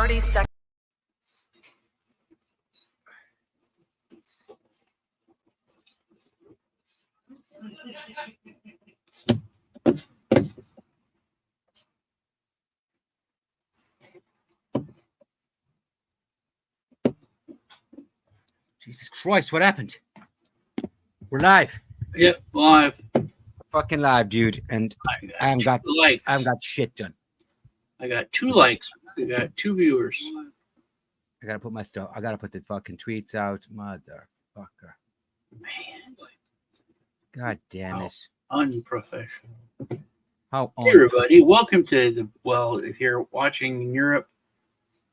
30 seconds. Jesus Christ, what happened? We're live. Yep, live. Fucking live, dude. And I haven't got likes. I haven't got shit done. I got 2 likes. I got 2 viewers. I gotta put my stuff. I gotta put the fucking tweets out, motherfucker. Man, God damn it. unprofessional. How Hey everybody, welcome to the, well, if you're watching in Europe,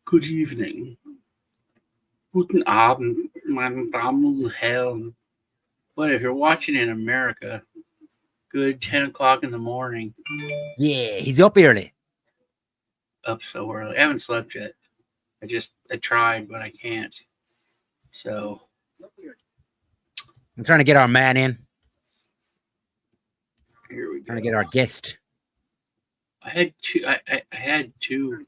good evening. Guten Abend, meine Damen und Herren. But if you're watching in America, good 10 o'clock in the morning. Yeah, he's up early. Up so early. I haven't slept yet. I tried, but I can't. So I'm trying to get our man in. here we go. Trying to get our guest. I had 2. I had 2.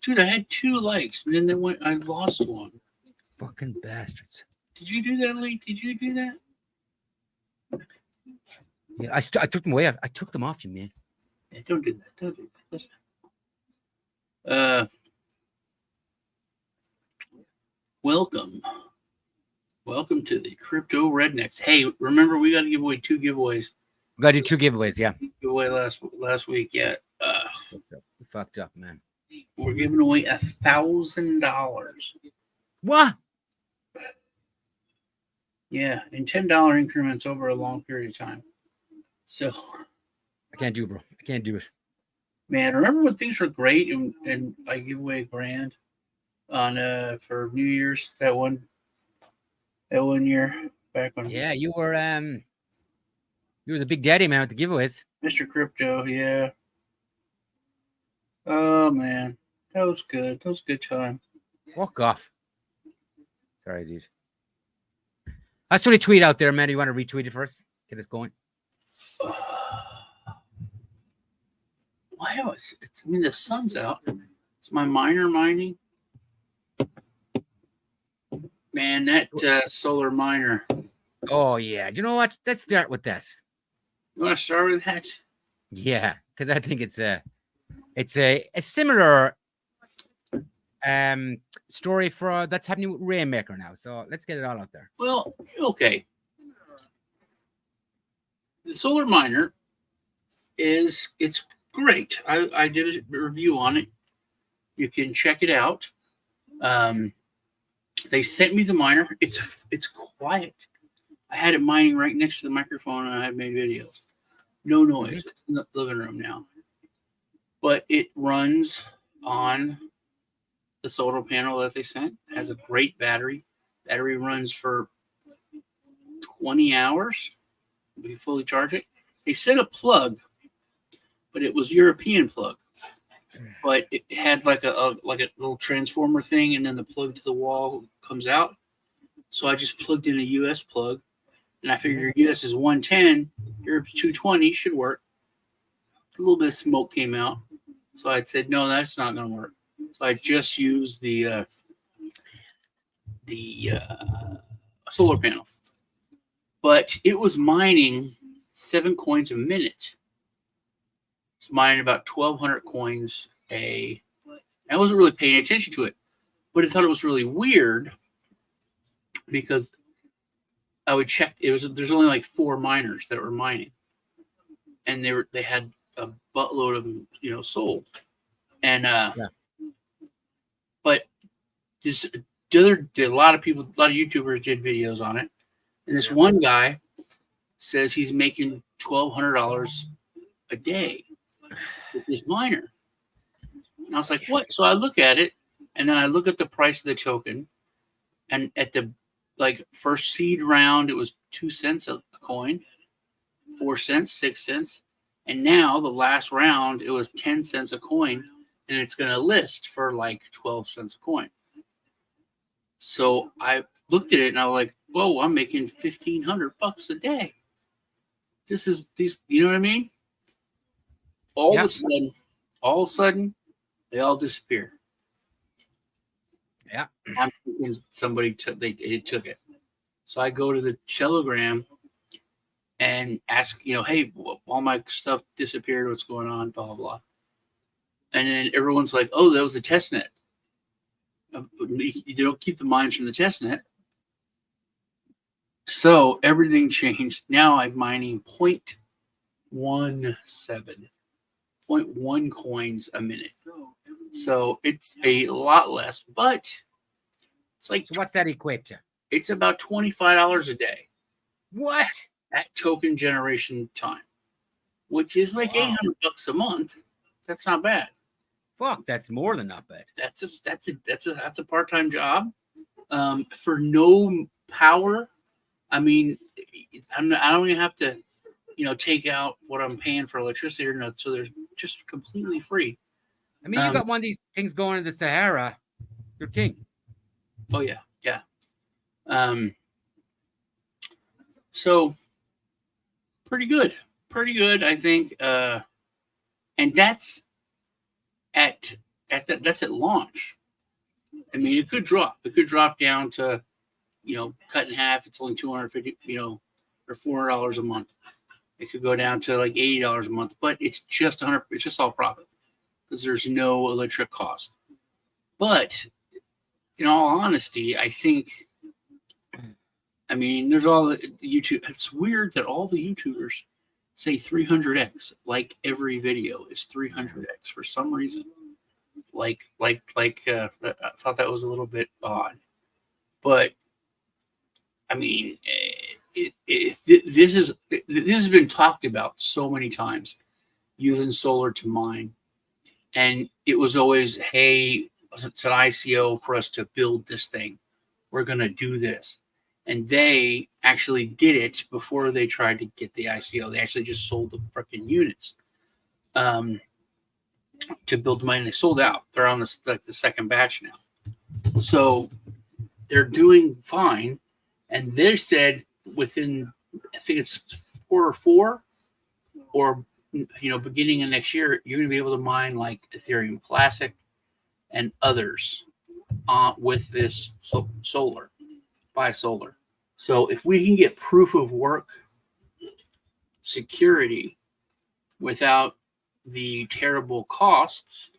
Dude, I had 2 likes, and then I lost one. Fucking bastards. Did you do that, Lee? Did you do that? Yeah, I took them away. I took them off you, man. Yeah, don't do that. Don't do that. Listen. Welcome to the Crypto Rednecks. Hey, remember we got to give away 2 giveaways. We gotta do 2 giveaways, yeah. Giveaway last week, yeah. We fucked up, man. We're giving away $1,000. What? Yeah, in $10 increments over a long period of time. So I can't do it, bro. I can't do it. man, remember when things were great and I give away $1,000 on for New Year's that one year back when Yeah, you were the big daddy man with the giveaways. Mr. Crypto, yeah. Oh man, that was good. That was a good time. Walk off. Sorry, dude. I saw a tweet out there, man. You want to retweet it first? Get us going. Why was it? I mean, the sun's out. It's my miner mining. Man, that solar miner. Oh yeah. Do you know what? Let's start with that. You want to start with that? Yeah, because I think it's a similar story for that's happening with Rainmaker now. So let's get it all out there. Well, okay. The solar miner it's great. I did a review on it. You can check it out. They sent me the miner. It's quiet. I had it mining right next to the microphone, and I had made videos. No noise. It's in the living room now. But it runs on the solar panel that they sent. It has a great battery. Battery runs for 20 hours. If you fully charge it. They sent a plug, but it was European plug. But it had like a little transformer thing, and then the plug to the wall comes out. So I just plugged in a US plug, and I figured US is 110, Europe's 220, should work. A little bit of smoke came out, so I said, no, that's not going to work. So I just used the solar panel, but it was mining 7 coins a minute. It's mining about 1,200 coins a. I wasn't really paying attention to it, but I thought it was really weird because I would check. There's only like 4 miners that were mining, and they had a buttload of them, sold, and but a lot of YouTubers did videos on it, and this one guy says he's making $1,200 a day with his miner. And I was like, what? So I look at it, and then I look at the price of the token, and at the first seed round, it was 2 cents a coin, 4 cents, 6 cents, and now the last round it was 10 cents a coin, and it's going to list for like 12 cents a coin. So I looked at it and I was like, whoa, I'm making $1,500 a day. This is these, you know what I mean? All of a sudden, they all disappear. Yeah. I'm thinking somebody took took it. So I go to the Telegram and ask, hey, all my stuff disappeared. What's going on? Blah blah blah. And then everyone's like, "Oh, that was a test net. You don't keep the mines from the test net." So everything changed. Now I'm mining 0.17, 0.1 coins a minute. So it's a lot less, but it's like, So what's that equate to? it's about $25 a day What? at token generation time, which is like Wow. $800 a month. That's not bad. Fuck, that's more than not bad. That's a part-time job for no power. I mean, I don't even have to, take out what I'm paying for electricity or not. So there's just completely free. I mean, you got one of these things going to the Sahara. You're king. Oh yeah, yeah. So pretty good, I think. And that's that's at launch. I mean, it could drop. It could drop down to, cut in half. It's only $250, or $400 a month. It could go down to like $80 a month, but it's just 100. It's just all profit because there's no electric cost. But in all honesty, I think, I mean, there's all the YouTube. It's weird that all the YouTubers say 300x, like every video is 300x for some reason. I thought that was a little bit odd, but I mean, this has been talked about so many times, using solar to mine, and it was always, hey, it's an ICO for us to build this thing. We're gonna do this, and they actually did it before they tried to get the ICO. They actually just sold the freaking units to build the mine. They sold out. They're on the second batch now, so they're doing fine. And they said within, I think it's Q4 or beginning of next year, you're going to be able to mine like Ethereum Classic and others with this solar, by solar. So if we can get proof of work security without the terrible costs,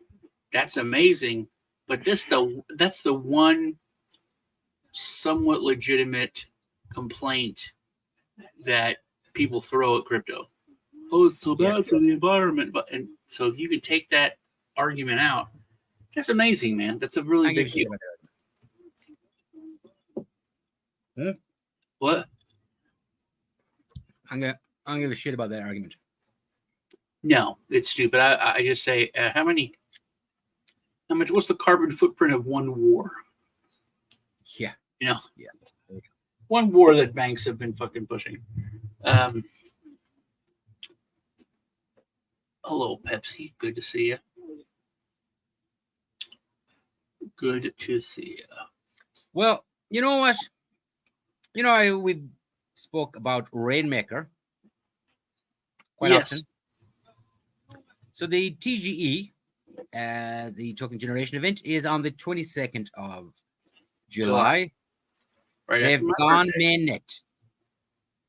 that's amazing. But that's the one somewhat legitimate complaint that people throw at crypto. Oh, it's so bad for the environment. But and so if you can take that argument out, that's amazing, man. That's a really big deal. What? I'm gonna give a shit about that argument. No, it's stupid. I just say how much? What's the carbon footprint of one war? Yeah. Yeah. One war that banks have been fucking pushing. Hello, Pepsi. Good to see you. Good to see you. Well, you know what? We spoke about Rainmaker quite often. So the TGE, the token generation event, is on the 22nd of July. Right. They've gone mainnet.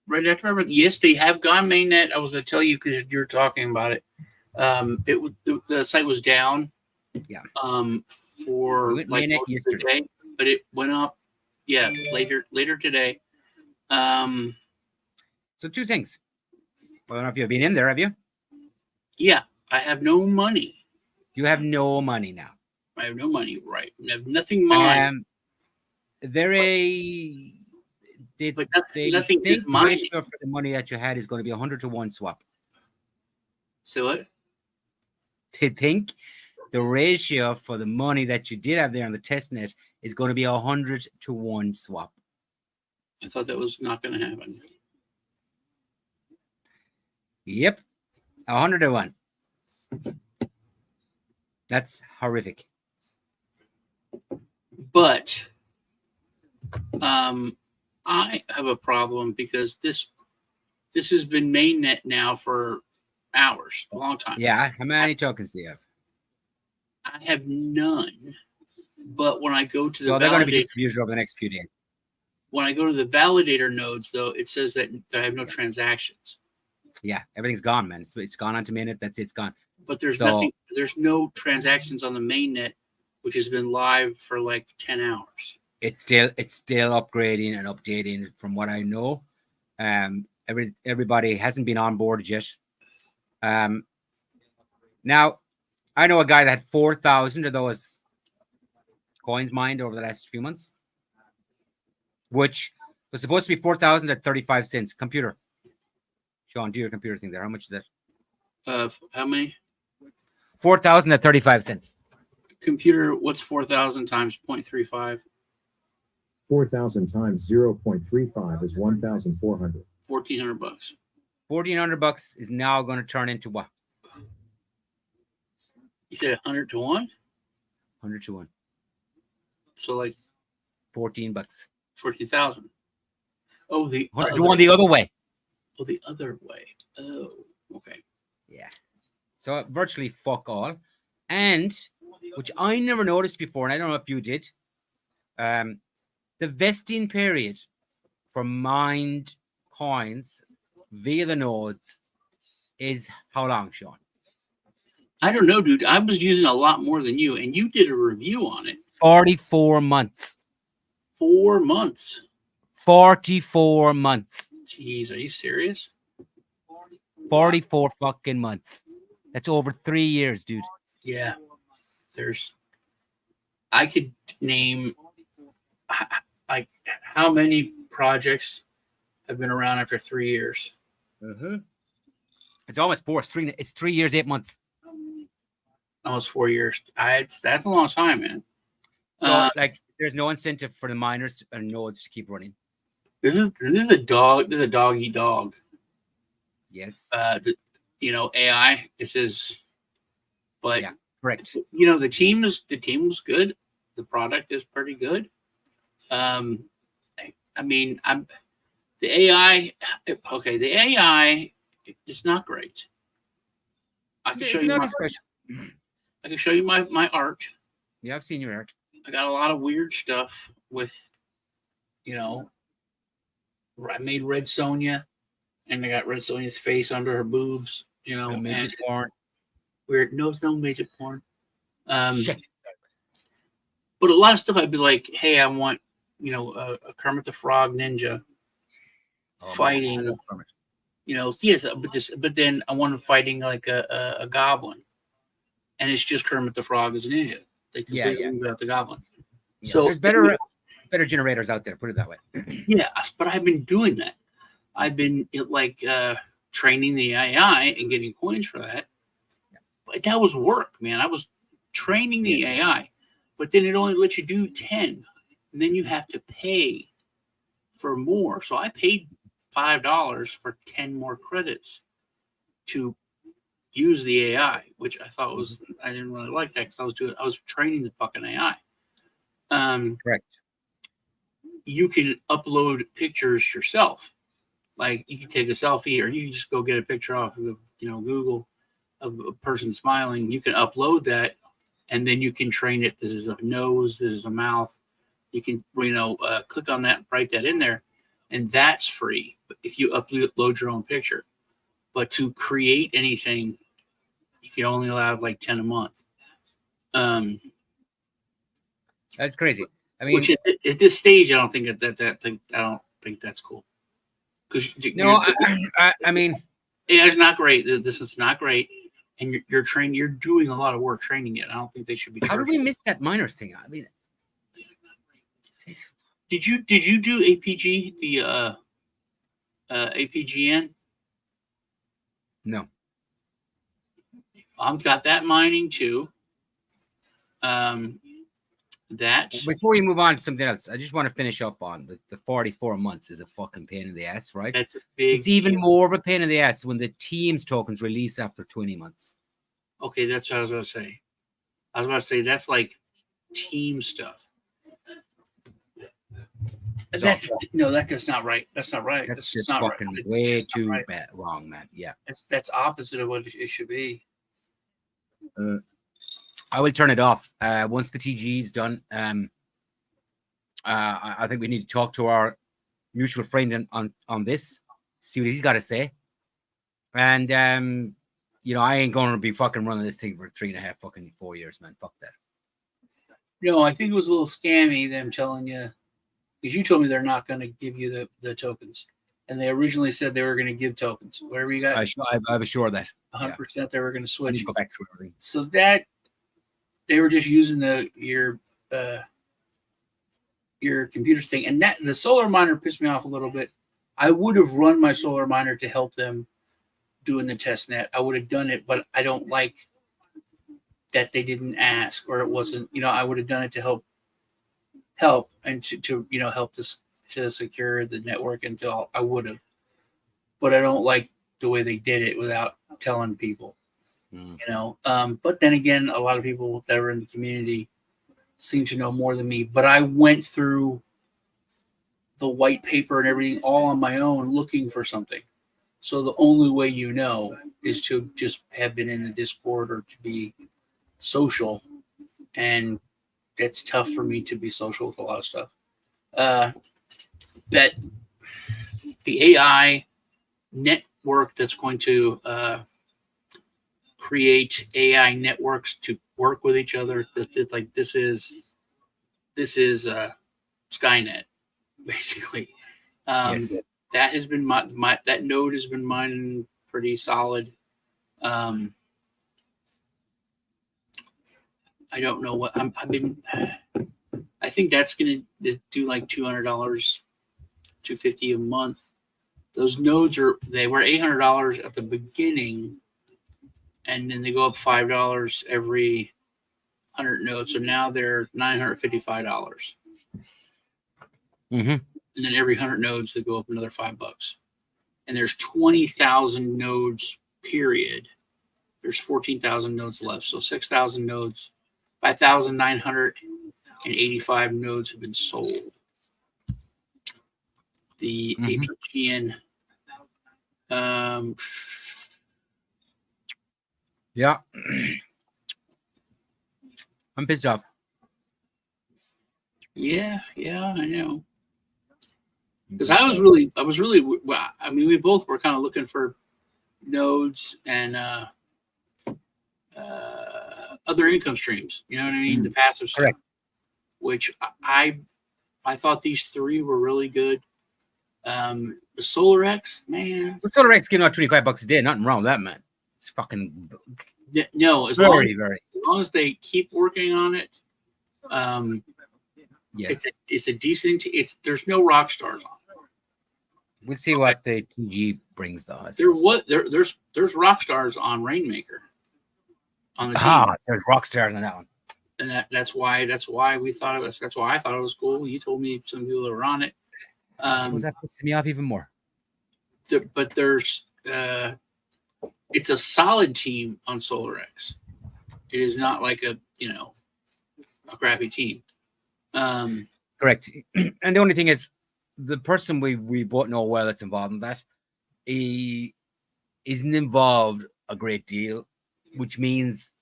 Right after my birthday. Yes, they have gone mainnet. I was going to tell you because you're talking about it. The site was down. Yeah. For like mainnet yesterday, but it went up. Yeah, later today. So two things. I don't know if you've been in there, have you? Yeah, I have no money. You have no money now. I have no money, right? I have nothing mined. They nothing think the ratio for the money that you had is going to be 100 to 1 swap. So what? They think the ratio for the money that you did have there on the testnet is going to be 100 to 1 swap. I thought that was not going to happen. Yep, 100 to 1. That's horrific. But I have a problem because this has been mainnet now for hours, a long time. Yeah, how many tokens do you have? I have none. But when I go to the So they're going to be validator, distributed over the next few days. when I go to the validator nodes, though, it says that I have no transactions. Yeah, everything's gone, man. So it's gone onto mainnet. That's it, it's gone. But there's So- nothing. There's no transactions on the mainnet, which has been live for like 10 hours. It's still upgrading and updating from what I know. Everybody hasn't been onboarded yet. Now I know a guy that had 4,000 of those coins mined over the last few months, which was supposed to be 4,000 at 35 cents. Computer, Sean, do your computer thing there. How much is that? How many? 4,000 at 35 cents. Computer, what's 4,000 times 0.35? 4,000 times 0.35 is 1,400. $1,400. $1,400 is now going to turn into what? You said 100 to 1? 100 to 1. So like $14. 14,000. Oh, the 100 other, to 1 the other way. oh, the other way. Oh, okay. Yeah. So virtually fuck all. And which I never noticed before, and I don't know if you did. The vesting period for mined coins via the nodes is how long, Sean? I don't know, dude. I was using a lot more than you, and you did a review on it. 44 months. 4 months. 44 months. Jeez, are you serious? 44 fucking months. That's over 3 years, dude. Yeah. I could name like how many projects have been around after 3 years. Mm-hmm. It's almost 4. It's 3 years, 8 months. Almost 4 years. That's a long time, man. So, like, there's no incentive for the miners and nodes to keep running. This is a dog. This is a dog eat dog. Yes. AI. This is, but Yeah. Correct. the team was good. The product is pretty good. I mean, the AI. Okay, the AI is not great. I can show It's you. nothing special. I can show you my art. Yeah, I've seen your art. I got a lot of weird stuff with, I made Red Sonja, and I got Red Sonja's face under her boobs. Midget porn. Weird. No, it's no midget porn. Shit. But a lot of stuff I'd be like, hey, I want, a Kermit the Frog ninja fighting. Man, I love Kermit. Yes, but then I want him fighting like a goblin, and it's just Kermit the Frog as a ninja. They completely leave out the goblin. Yeah, So there's better generators out there. Put it that way. Yeah, but I've been doing that. I've been training the AI and getting coins for that. But that was work, man. I was training the AI, but then it only lets you do 10, and then you have to pay for more. So I paid $5 for 10 more credits to use the AI, which I thought was, I didn't really like that because I was training the fucking AI. Correct. You can upload pictures yourself. Like you can take a selfie, or you can just go get a picture off of Google of a person smiling. You can upload that, and then you can train it. This is a nose. This is a mouth. You can click on that, write that in there, and that's free if you upload your own picture. But to create anything, you can only allow like 10 a month. That's crazy. I mean, Which at this stage, I don't think I don't think that's cool. Because no, I mean, it's not great. This is not great, and you're training. You're doing a lot of work training it. I don't think they should be. how did we miss that miners thing? I mean, Did you do APG the APGN? no. I've got that mining too. That Before we move on to something else, I just want to finish up on the 44 months is a fucking pain in the ass, right? that's a big. It's even more of a pain in the ass when the team's tokens release after 20 months. Okay, that's what I was going to say. I was about to say that's like team stuff. That's not right. That's not right. That's just not fucking right. way It's too not right. bad, wrong, man. Yeah. That's opposite of what it should be. I will turn it off once the TG is done. I think we need to talk to our mutual friend on this, see what he's got to say. And I ain't going to be fucking running this thing for 3.5 fucking 4 years, man. Fuck that. No, I think it was a little scammy, them telling you, because you told me they're not going to give you the tokens. And they originally said they were going to give tokens. Whatever you got, I was sure of that. 100% they were going to I need switch. to go back to everything. So that they were just using your computer thing. And that the solar miner pissed me off a little bit. I would have run my solar miner to help them doing the test net. I would have done it, but I don't like that they didn't ask, or it wasn't, I would have done it to help and to help this to secure the network until I would have, but I don't like the way they did it without telling people, but then again, a lot of people that are in the community seem to know more than me, but I went through the white paper and everything all on my own looking for something. So the only way is to just have been in the Discord or to be social, and it's tough for me to be social with a lot of stuff. That the AI network that's going to create AI networks to work with each other, this is Skynet, basically. Yes. That has been that node has been mining pretty solid. I don't know what I think that's going to do like $200, $250 a month. Those nodes were $800 at the beginning, and then they go up $5 every 100 nodes. So now they're $955. Mm-hmm. And then every 100 nodes, they go up another $5. And there's 20,000 nodes, period. There's 14,000 nodes left. So 6,000 nodes, 5,985 nodes have been sold. The APGN, yeah. I'm pissed off. Yeah, I know. Because I was really, we both were kind of looking for nodes and other income streams. You know what I mean? The passive stuff. Correct. Which I thought these three were really good. The SolarX, man. The SolarX came out $25 a day. Nothing wrong with that, man. It's fucking no. As long as they keep working on it, yes, it's a decent. There's no rock stars on it. We'll see what the TG brings, though. There's rock stars on Rainmaker. On the team. There's rock stars on that one. And that's why we thought it was. That's why I thought it was cool. You told me some people that were on it. Suppose that pisses me off even more. But there's it's a solid team on SolarX. It is not like a crappy team. Correct. And the only thing is, the person we both know well that's involved in that, he isn't involved a great deal, which means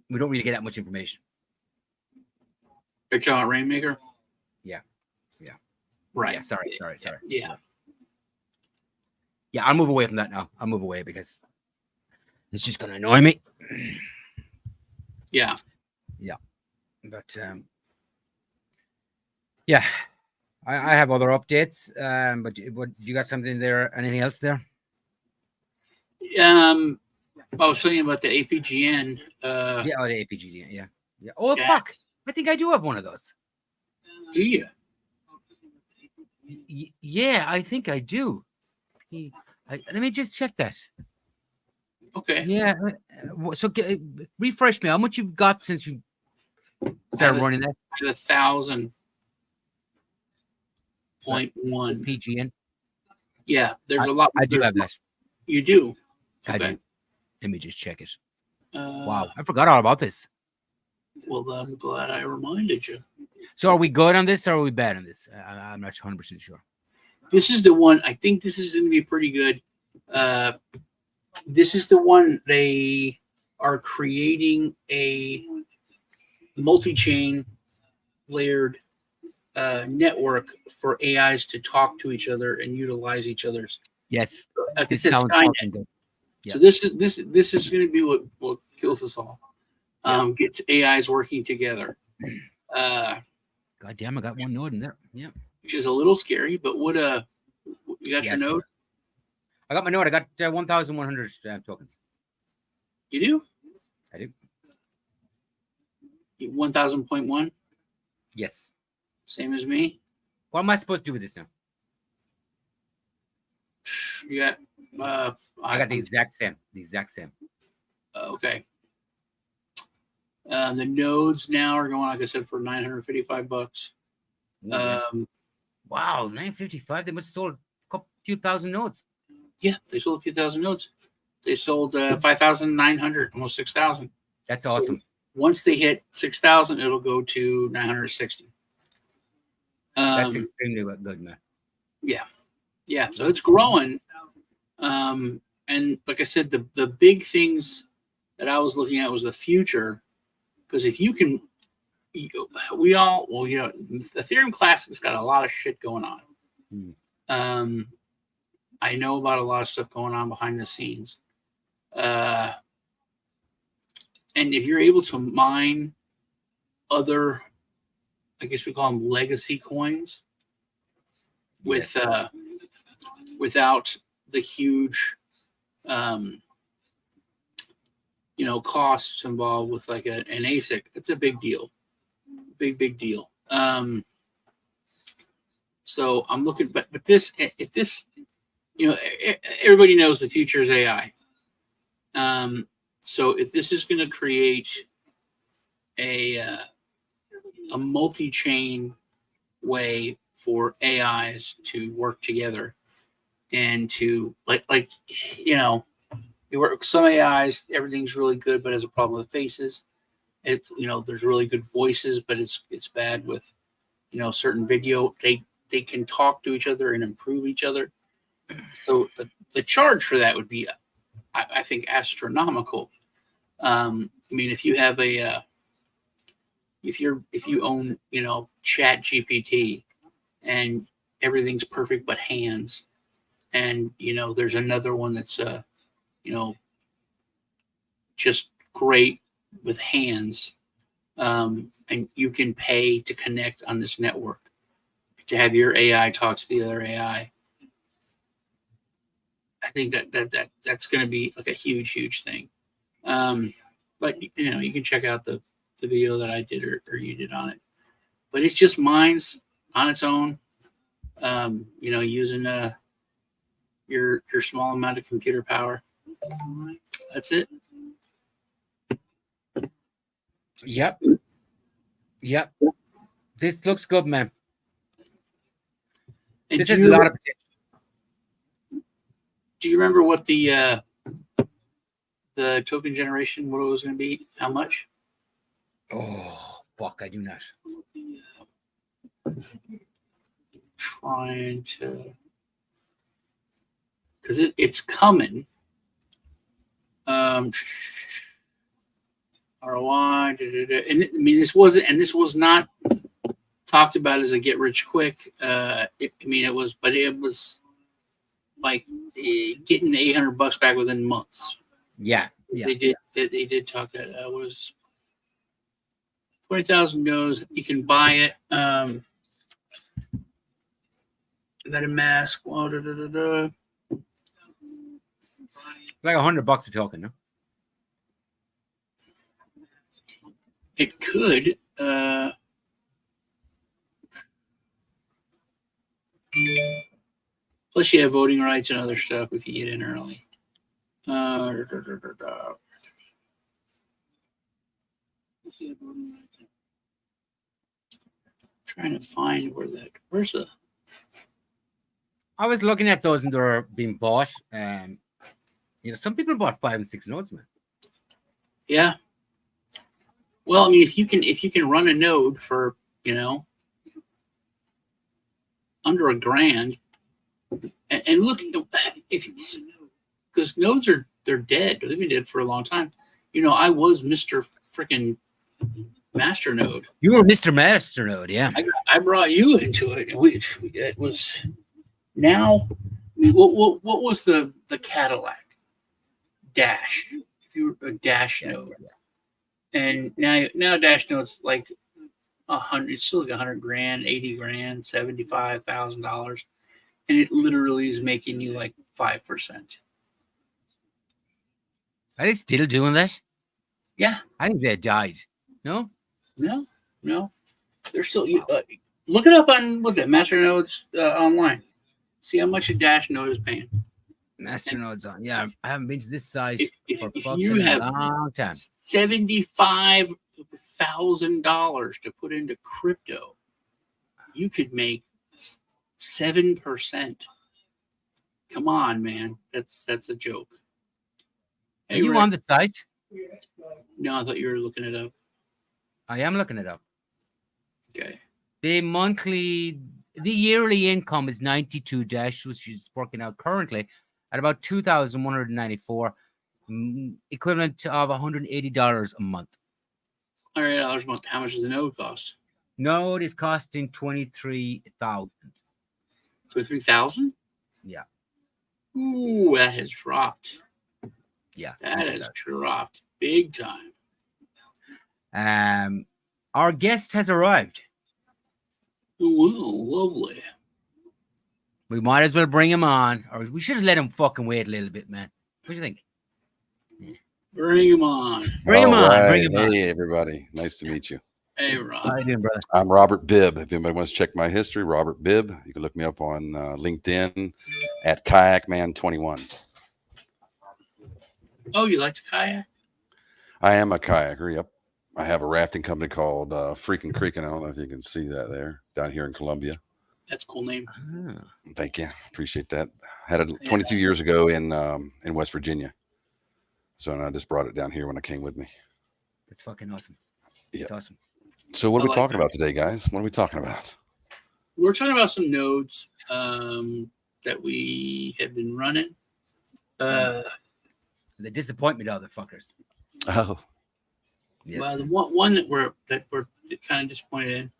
we don't really get that much information. Are you talking about Rainmaker? Yeah. Right. Yeah, sorry. Yeah. Yeah, I'll move away from that now. I'll move away because it's just going to annoy me. Yeah. But, yeah, I have other updates. But you got something there? Anything else there? I was thinking about the APGN. The APGN. Yeah. Oh, fuck. I think I do have one of those. Do you? Yeah, I think I do. Let me just check that. Okay. Yeah. So refresh me. How much you've got since you started running that? I have 1,000.1 PGN. Yeah, there's a lot. I do have that. You do. I Okay. do. Let me just check it. Wow, I forgot all about this. Well, I'm glad I reminded you. So are we good on this or are we bad on this? I'm not 100% sure. This is the one. I think this is going to be pretty good. This is the one they are creating a multi-chain layered network for AIs to talk to each other and utilize each other's. Yes. Like I This said, sounds Skynet. fucking good. Yeah. So this is going to be what kills us all. Gets AIs working together. God damn, I got one node in there. Yeah. Which is a little scary, but you got your node? I got my node. I got 1,100 tokens. You do? I do. 1,000.1? Yes. Same as me? What am I supposed to do with this now? You got I got the exact same. The exact same. Okay. The nodes now are going, like I said, for $955. Wow, 955. They must have sold a few thousand nodes. Yeah, they sold a few thousand nodes. They sold 5,900, almost 6,000. That's awesome. So once they hit 6,000, it'll go to 960. That's extremely good, man. Yeah. So it's growing. And like I said, the big things that I was looking at was the future. Because if you can, Ethereum Classic's got a lot of shit going on. I know about a lot of stuff going on behind the scenes. And if you're able to mine other, I guess we call them legacy coins, with without the huge, costs involved with like an ASIC, it's a big deal, big deal. So I'm looking, but this, if this, everybody knows the future is AI. So if this is going to create a multi-chain way for AIs to work together and to you work with some AIs, everything's really good, but has a problem with faces. It's, there's really good voices, but it's bad with, certain video. They can talk to each other and improve each other. So the charge for that would be, I think, astronomical. If you have if you own, Chat GPT and everything's perfect but hands, and there's another one that's just great with hands, and you can pay to connect on this network to have your AI talk to the other AI. I think that's going to be like a huge thing. But you can check out the video that I did or you did on it. But it's just mines on its own. Using your small amount of computer power. That's it. Yep. This looks good, man. And this has a lot of potential. Do you remember what the token generation, what it was going to be? How much? Oh, fuck, I do not. Trying to, because it's coming. ROI, and this was not talked about as a get rich quick. It was like getting $800 back within months. Yeah. They did talk that. Was 20,000 nodes. You can buy it. MetaMask. Like $100 a token, no? It could. Plus, you have voting rights and other stuff if you get in early. Trying to find where's the. I was looking at those and they're being bought. Some people bought 5 and 6 nodes, man. Yeah. Well, if you can run a node for under $1,000, and look, because nodes they're dead. They've been dead for a long time. I was Mr. Freaking Masternode. You were Mr. Masternode, yeah. I brought you into it, and it was now. I mean, what was the Cadillac Dash? If you were a Dash node, and now Dash node's like 100. It's still like 100 grand, 80 grand, $75,000, and it literally is making you like 5%. Are they still doing that? Yeah. I think they died. No? No. They're still. Look it up on what's that Masternodes online. See how much a Dash node is paying. Masternode's on. Yeah, I haven't been to this site for If fucking you a have long time. $75,000 to put into crypto, you could make 7%. Come on, man. That's a joke. Are you on the site? No, I thought you were looking it up. I am looking it up. Okay. The yearly income is 92 dash, which is working out currently at about 2,194, equivalent of $180 a month. $100 a month. How much does the node cost? Node is costing 23,000. 23,000? Yeah. Ooh, that has dropped. Yeah. That has dropped big time. Our guest has arrived. Ooh, lovely. We might as well bring him on, or we should have let him fucking wait a little bit, man. What do you think? Bring him on. Bring him All on. right. Bring him on. Hey, everybody. Nice to meet you. Hey, How Rob. you doing, brother? I'm Robert Bibb. If anybody wants to check my history, Robert Bibb. You can look me up on LinkedIn at KayakMan21. Oh, you like to kayak? I am a kayaker. Yep. I have a rafting company called Freaking Creek, and I don't know if you can see that there down here in Columbia. That's a cool name. Ah. Thank you. Appreciate that. Had it 22 years ago in West Virginia. So I just brought it down here when I came with me. That's fucking awesome. Yeah. It's awesome. So what are I we like talking that. about today, guys? What are we talking about? We're talking about some nodes that we have been running. The disappointment of the fuckers. Oh, Yes. Well, the one that we're kind of disappointed in,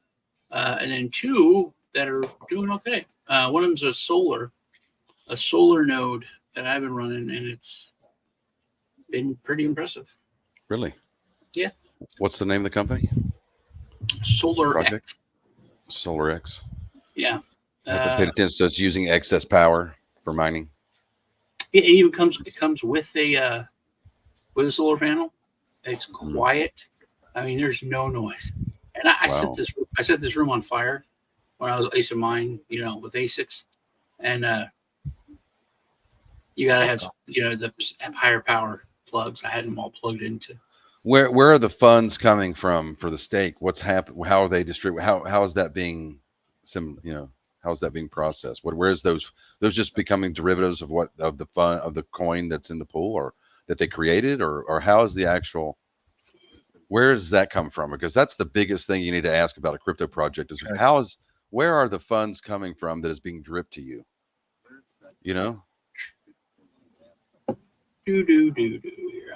and then two that are doing okay. One of them's a solar node that I've been running, and it's been pretty impressive. really? Yeah. What's the name of the company? Solar Project? X. Solar X. Yeah. I haven't paid attention. So it's using excess power for mining. It even comes with a solar panel. It's quiet. I mean, there's no noise. And I Wow. set this room on fire when I used to mine, with ASICs, and you gotta have the higher power plugs. I had them all plugged into. Where are the funds coming from for the stake? What's happened? How are they distributed? How is that being how is that being processed? Where is those just becoming derivatives of the fund of the coin that's in the pool or that they created, or how is the actual, where does that come from? Because that's the biggest thing you need to ask about a crypto project is where are the funds coming from that is being dripped to you? Here.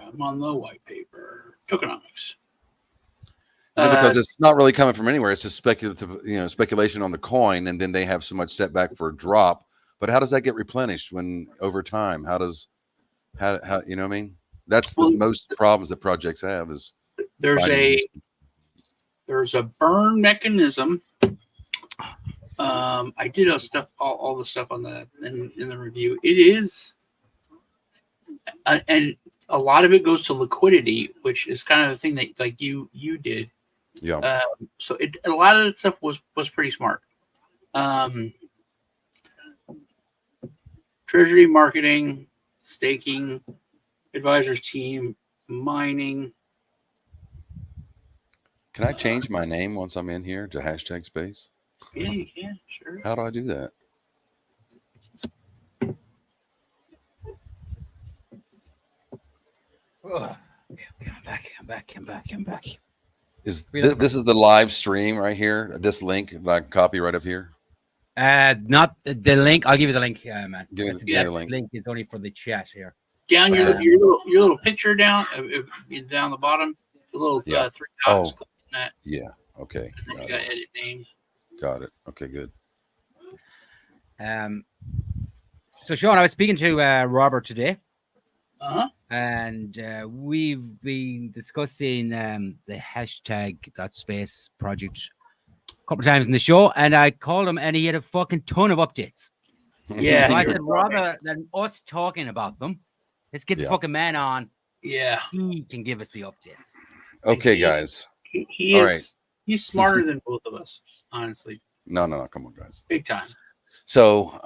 I'm on the white paper. Tokenomics. Because it's not really coming from anywhere. It's just speculative, speculation on the coin, and then they have so much setback for a drop. But how does that get replenished when over time? How you know what I mean? That's the most problems that projects have is there's a burn mechanism. I did all the stuff on in the review. It is, and a lot of it goes to liquidity, which is kind of the thing that like you did. Yeah. So a lot of the stuff was pretty smart. Treasury, marketing, staking, advisors team, mining. Can I change my name once I'm in here to #Space? Yeah, you can, sure. How do I do that? Oh, I'm back. This is the live stream right here? This link that I can copy right up here? Not the link. I'll give you the link, man. Give me the link. Link is only for the chat here. Down your little picture down the bottom, the little 3 dots. that. Yeah. Okay. And then Got you got it. edit names. Got it. Okay. Good. So Sean, I was speaking to Robert today, Uh-huh. and we've been discussing the hashtag.space project a couple of times in the show, and I called him, and he had a fucking ton of updates. Yeah. So I you're said, rather than us talking about them, let's get the Yeah. fucking man on. Yeah. He can give us the updates. Okay, he- guys. He All is he's smarter than both of us, honestly. No. Come on, guys. Big time. So,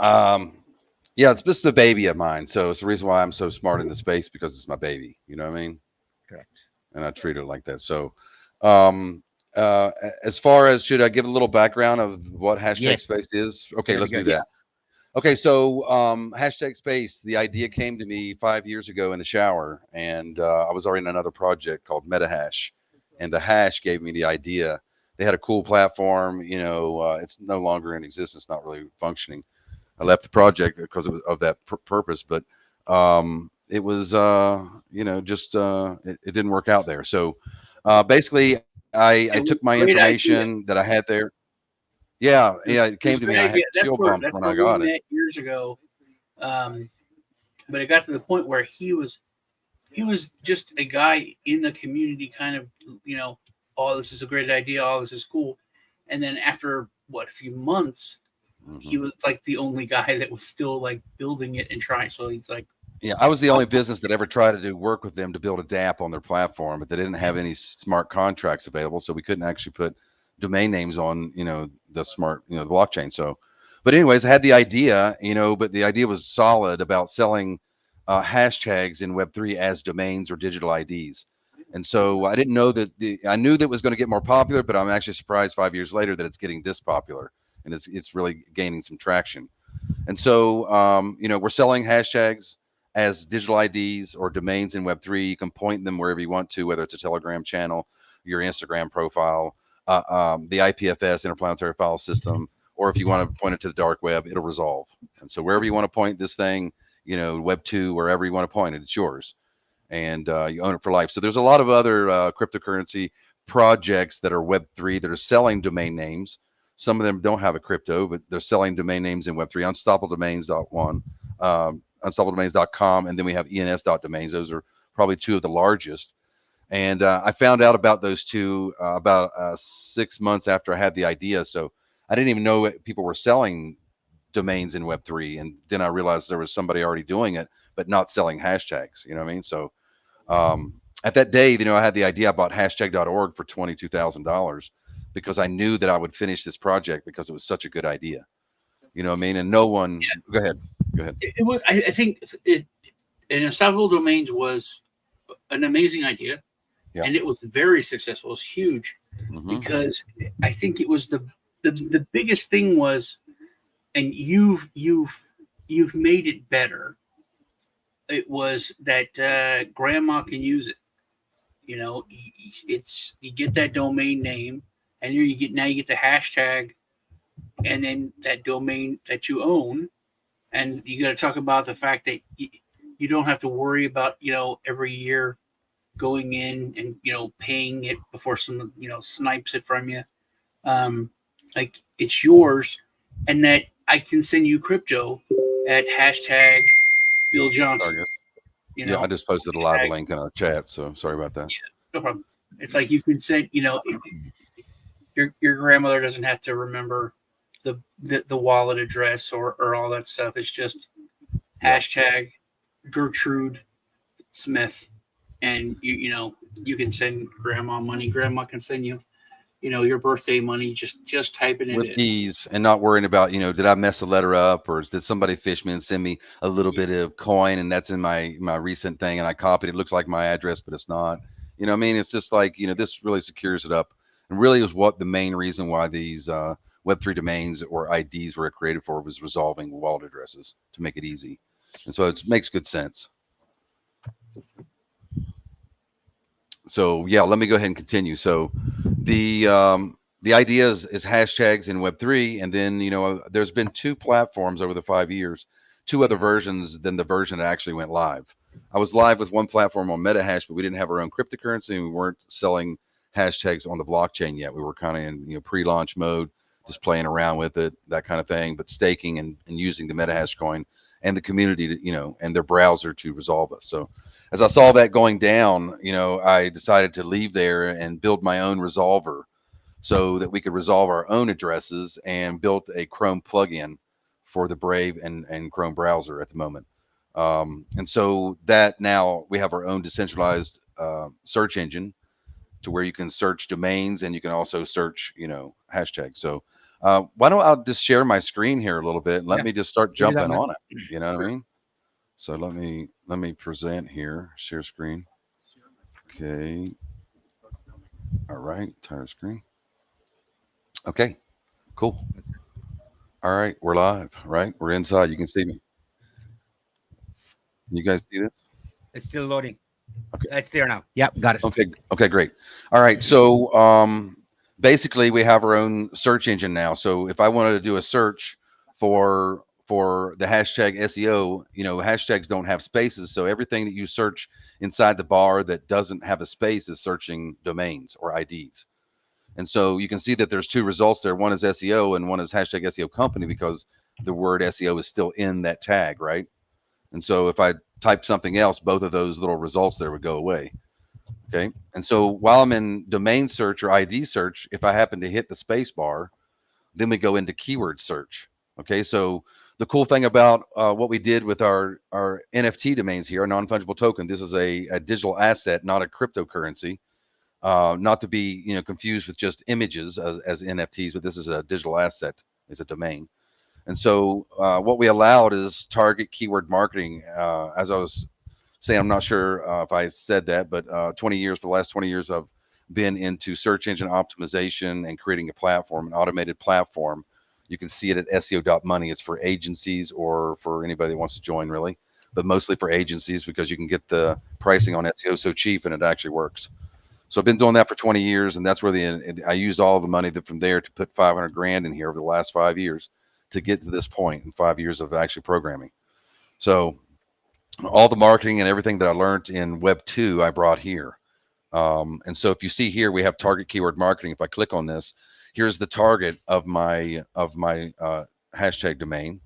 yeah, it's just a baby of mine. So it's the reason why I'm so smart in the space, because it's my baby. You know what I mean? Correct. And I treat it like that. So, um, as far as, should I give a little background of what hashtag Yes. space is? Okay, That'd let's be do good. that. Okay, so hashtag space, the idea came to me 5 years ago in the shower, and I was already in another project called MetaHash, and the hash gave me the idea. They had a cool platform, it's no longer in existence, not really functioning. I left the project because it was of that purpose, but it was, it didn't work out there. So basically, I It was took my a great idea. information that I had there. Yeah, it It was came a to great me. I had idea. chill bumps That's when where I we got it. met years ago. But it got to the point where he was just a guy in the community, kind of, oh, this is a great idea. Oh, this is cool. And then after a few months, he Mhm. was like the only guy that was still like building it and trying. So he's like, Yeah, I was the only business that ever tried to do work with them to build a DApp on their platform, but they didn't have any smart contracts available, so we couldn't actually put domain names on, the smart, the blockchain. So, but anyways, I had the idea, but the idea was solid about selling hashtags in Web3 as domains or digital IDs. And so I didn't know that I knew that it was going to get more popular, but I'm actually surprised 5 years later that it's getting this popular, and it's really gaining some traction. And so, we're selling hashtags as digital IDs or domains in Web3. You can point them wherever you want to, whether it's a Telegram channel, your Instagram profile, the IPFS, Interplanetary File System, or if you want to point it to the dark web, it'll resolve. And so wherever you want to point this thing, Web2, wherever you want to point it, it's yours. And you own it for life. So there's a lot of other cryptocurrency projects that are Web3 that are selling domain names. Some of them don't have a crypto, but they're selling domain names in Web3. Unstoppabledomains.1, unstoppabledomains.com, and then we have ens.domains. Those are probably two of the largest. And I found out about those two about 6 months after I had the idea. So I didn't even know people were selling domains in Web3. And then I realized there was somebody already doing it, but not selling hashtags. You know what I mean? So at that day, I had the idea. I bought hashtag.org for $22,000 because I knew that I would finish this project because it was such a good idea. You know what I mean? And no one. Yeah. Go ahead. It was. I think Unstoppable Domains was an amazing idea, and it was very successful. It was huge because I think it was the biggest thing was, and you've made it better. It was that grandma can use it. It's you get that domain name, and you get the hashtag, and then that domain that you own, and you got to talk about the fact that you don't have to worry about every year going in and paying it before someone snipes it from you. Like it's yours, and that I can send you crypto at hashtag Bill Johnson. Sorry, yeah, I just posted a live link in our chat, so sorry about that. Yeah, no problem. It's like you can send, your grandmother doesn't have to remember the wallet address or all that stuff. It's just hashtag Gertrude Smith, and you can send grandma money. Grandma can send you, your birthday money. Just type it in. With ease and not worrying about, did I mess a letter up, or did somebody fish me and send me a little bit of coin and that's in my recent thing and I copied it. It looks like my address, but it's not. You know what I mean? It's just like, this really secures it up, and really is what the main reason why these Web3 domains or IDs were created for, was resolving wallet addresses to make it easy. And so it makes good sense. So yeah, let me go ahead and continue. So the idea is hashtags in Web3, and then there's been two platforms over the 5 years, two other versions than the version that actually went live. I was live with one platform on MetaHash, but we didn't have our own cryptocurrency, and we weren't selling hashtags on the blockchain yet. We were kind of in, you know, pre-launch mode, just playing around with it, that kind of thing, but staking and using the MetaHash coin and the community to, you know, and their browser to resolve us. So as I saw that going down, you know, I decided to leave there and build my own resolver so that we could resolve our own addresses, and built a Chrome plugin for the Brave and Chrome browser at the moment. And so that now we have our own decentralized search engine to where you can search domains, and you can also search, you know, hashtags. So why don't I just share my screen here a little bit and let me just start Do that, jumping man. on it. You know what I mean? So let me present here, share screen. Okay. All right, entire screen. Okay, cool. All right, we're live, right? We're inside. You can see me. You guys see this? It's still loading. Okay. It's there now. Yep, got it. Okay, great. All right, so basically we have our own search engine now. So if I wanted to do a search for the hashtag SEO, you know, hashtags don't have spaces, so everything that you search inside the bar that doesn't have a space is searching domains or IDs. And so you can see that there's two results there. One is SEO and one is hashtag SEO company, because the word SEO is still in that tag, right? And so if I type something else, both of those little results there would go away. Okay. And so while I'm in domain search or ID search, if I happen to hit the space bar, then we go into keyword search. Okay. So the cool thing about what we did with our NFT domains here, a non-fungible token, this is a digital asset, not a cryptocurrency. Not to be, you know, confused with just images as NFTs, but this is a digital asset, it's a domain. And so what we allowed is target keyword marketing. As I was saying, I'm not sure if I said that, but 20 years, for the last 20 years, I've been into search engine optimization and creating a platform, an automated platform. You can see it at SEO.money. It's for agencies or for anybody that wants to join, really, but mostly for agencies, because you can get the pricing on SEO so cheap and it actually works. So I've been doing that for 20 years, and that's where I used all the money from there to put 500 grand in here over the last 5 years to get to this point in 5 years of actually programming. So all the marketing and everything that I learned in Web 2, I brought here. And so if you see here, we have target keyword marketing. If I click on this, here's the target of my hashtag domain.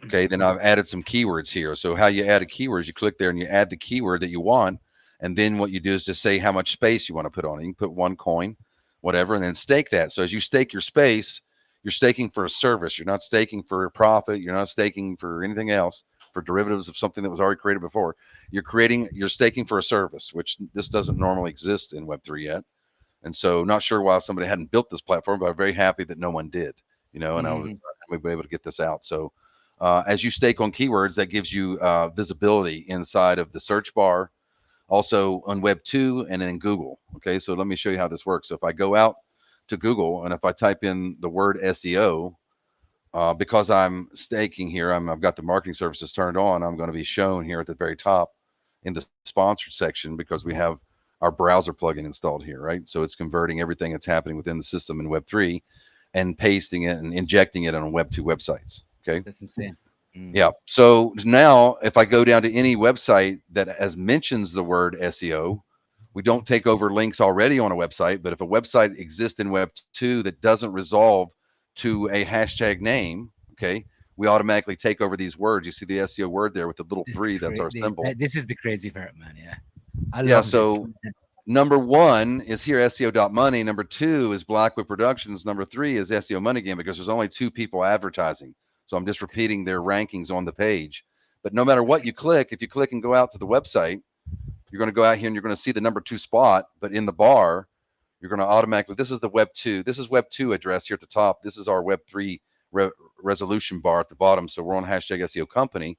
Okay, then I've added some keywords here. So how you add a keyword is you click there and you add the keyword that you want. And then what you do is just say how much space you want to put on it. You can put 1 coin, whatever, and then stake that. So as you stake your space, you're staking for a service. You're not staking for a profit. You're not staking for anything else, for derivatives of something that was already created before. You're staking for a service, which this doesn't normally exist in Web3 yet. And so not sure why somebody hadn't built this platform, but I'm very happy that no one did, you know, and we were able to get this out. So as you stake on keywords, that gives you visibility inside of the search bar, also on Web 2 and in Google. Okay, so let me show you how this works. So if I go out to Google and if I type in the word SEO, because I'm staking here, I've got the marketing services turned on, I'm going to be shown here at the very top in the sponsored section, because we have our browser plugin installed here, right? So it's converting everything that's happening within the system in Web 3 and pasting it and injecting it on Web 2 websites. Okay, That's insane. Yeah. So now if I go down to any website that has mentions the word SEO, we don't take over links already on a website, but if a website exists in Web 2 that doesn't resolve to a hashtag name, okay, we automatically take over these words. You see the SEO word there with the little 3, that's our symbol. This is the crazy part, man. Yeah. I Yeah, love so this. number 1 is here SEO.money. Number 2 is Blackwood Productions. Number 3 is SEO Money Game, because there's only 2 people advertising. So I'm just repeating their rankings on the page. But no matter what you click, if you click and go out to the website, you're going to go out here and you're going to see the number 2 spot. But in the bar, you're going to automatically, this is the Web 2. This is Web 2 address here at the top. This is our Web 3 resolution bar at the bottom. So we're on hashtag SEO company.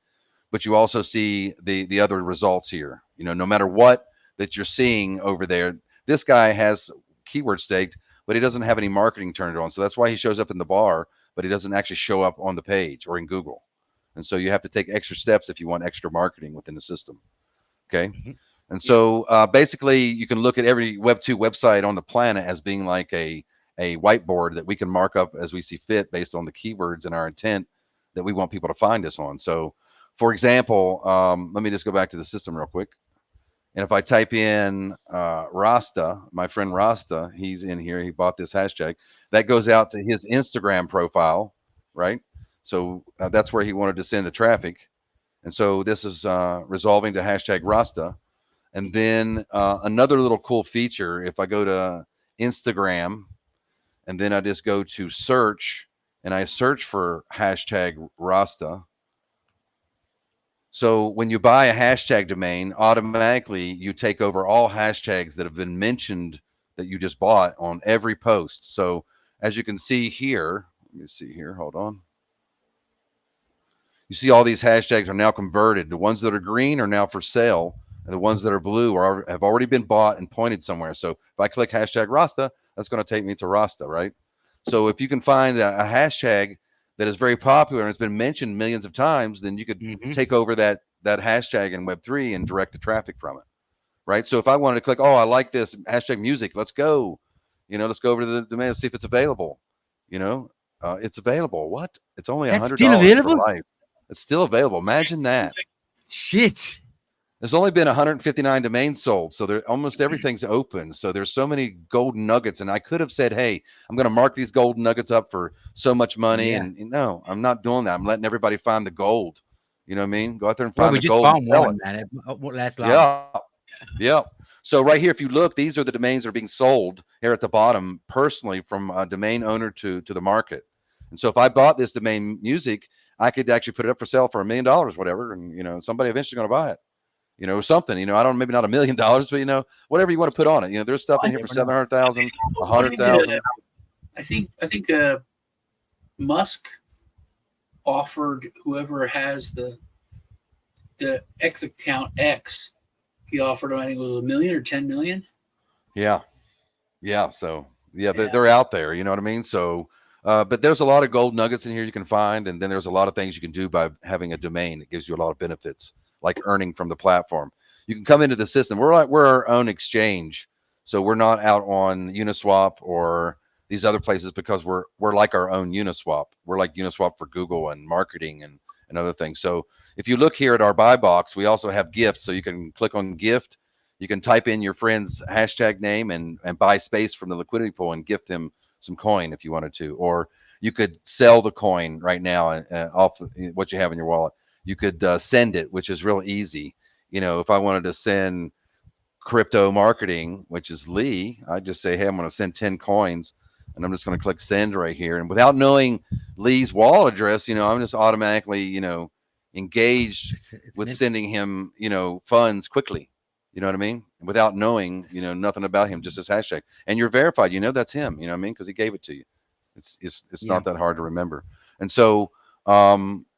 But you also see the other results here. You know, no matter what that you're seeing over there, this guy has keyword staked, but he doesn't have any marketing turned on. So that's why he shows up in the bar, but he doesn't actually show up on the page or in Google. And so you have to take extra steps if you want extra marketing within the system. Okay. And so basically you can look at every Web 2 website on the planet as being like a whiteboard that we can mark up as we see fit based on the keywords and our intent that we want people to find us on. So for example, let me just go back to the system real quick. And if I type in Rasta, my friend Rasta, he's in here. He bought this hashtag. That goes out to his Instagram profile, right? So that's where he wanted to send the traffic. And so this is resolving to hashtag Rasta. And then another little cool feature, if I go to Instagram and then I just go to search and I search for hashtag Rasta. So when you buy a hashtag domain, automatically you take over all hashtags that have been mentioned that you just bought on every post. So as you can see here, let me see here, hold on. You see all these hashtags are now converted. The ones that are green are now for sale, and the ones that are blue have already been bought and pointed somewhere. So if I click hashtag Rasta, that's going to take me to Rasta, right? So if you can find a hashtag that is very popular and has been mentioned millions of times, then you could take over that hashtag in Web3 and direct the traffic from it, right? So if I wanted to click, oh, I like this hashtag music, let's go, let's go over to the domain and see if it's available. It's available. What? It's only That's $100 still for available? life. It's still available. Imagine that. Shit. There's only been 159 domains sold, so almost everything's open. So there's so many golden nuggets, and I could have said, "Hey, I'm going to mark these golden nuggets up for so much money," Yeah. and no, I'm not doing that. I'm letting everybody find the gold. You know what I mean? Go out there and Well, find we the just gold and found sell one, it. man. It won't last long. Yeah, yeah. So right here, if you look, these are the domains that are being sold here at the bottom, personally from a domain owner to the market. And so if I bought this domain music, I could actually put it up for sale for $1 million, whatever, and somebody eventually going to buy it. Something, I don't, maybe not $1 million, but whatever you want to put on it. There's stuff in here for 700,000, 100,000. I think Musk offered whoever has the X account X, he offered him, I think it was $1 million or 10 million. Yeah. So they're out there, you know what I mean? So, but there's a lot of gold nuggets in here you can find. And then there's a lot of things you can do by having a domain. It gives you a lot of benefits, like earning from the platform. You can come into the system. We're our own exchange. So we're not out on Uniswap or these other places because we're like our own Uniswap. We're like Uniswap for Google and marketing and other things. So if you look here at our buy box, we also have gifts. So you can click on gift. You can type in your friend's hashtag name and buy space from the liquidity pool and gift them some coin if you wanted to. Or you could sell the coin right now off what you have in your wallet. You could send it, which is real easy. If I wanted to send crypto marketing, which is Lee, I just say, hey, I'm going to send 10 coins and I'm just going to click send right here. And without knowing Lee's wallet address, I'm just automatically, engaged with sending him, funds quickly. You know what I mean? Without knowing, nothing about him, just his hashtag. And you're verified, that's him, you know what I mean? Because he gave it to you. It's not that hard to remember. And so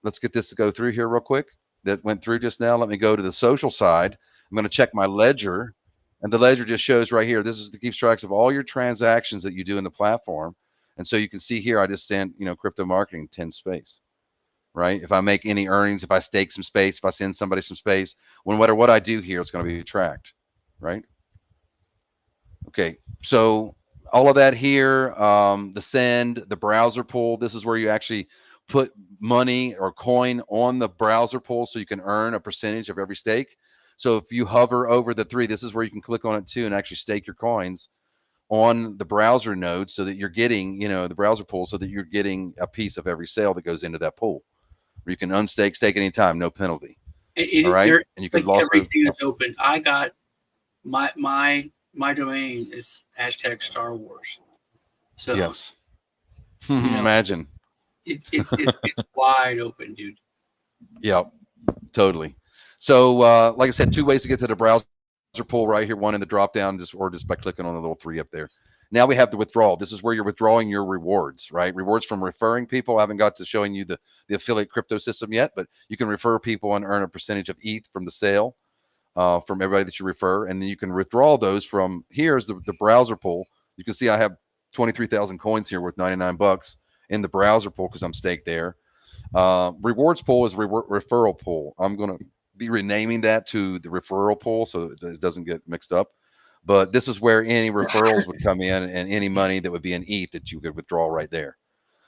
let's get this to go through here real quick. That went through just now. Let me go to the social side. I'm going to check my ledger. And the ledger just shows right here. This is the keeps tracks of all your transactions that you do in the platform. And so you can see here, I just sent, crypto marketing 10 space. Right? If I make any earnings, if I stake some space, if I send somebody some space, no matter what I do here, it's going to be tracked, right? Okay, so all of that here, the send, the browser pool, this is where you actually put money or coin on the browser pool so you can earn a percentage of every stake. So if you hover over the 3, this is where you can click on it too and actually stake your coins on the browser node so that you're getting, the browser pool, so that you're getting a piece of every sale that goes into that pool. You can unstake, stake anytime, no penalty. All right, and you can also everything is open. I got my domain is hashtag Star Wars. So yes, imagine it's wide open, dude. Yep, totally. So like I said, 2 ways to get to the browser pool right here. One in the drop down, just by clicking on the little 3 up there. Now we have the withdrawal. This is where you're withdrawing your rewards, right? Rewards from referring people. I haven't got to showing you the affiliate crypto system yet, but you can refer people and earn a percentage of ETH from the sale from everybody that you refer. And then you can withdraw those from, here's the browser pool. You can see I have 23,000 coins here worth $99 in the browser pool because I'm staked there. Rewards pool is referral pool. I'm going to be renaming that to the referral pool so it doesn't get mixed up. But this is where any referrals would come in and any money that would be in ETH that you could withdraw right there.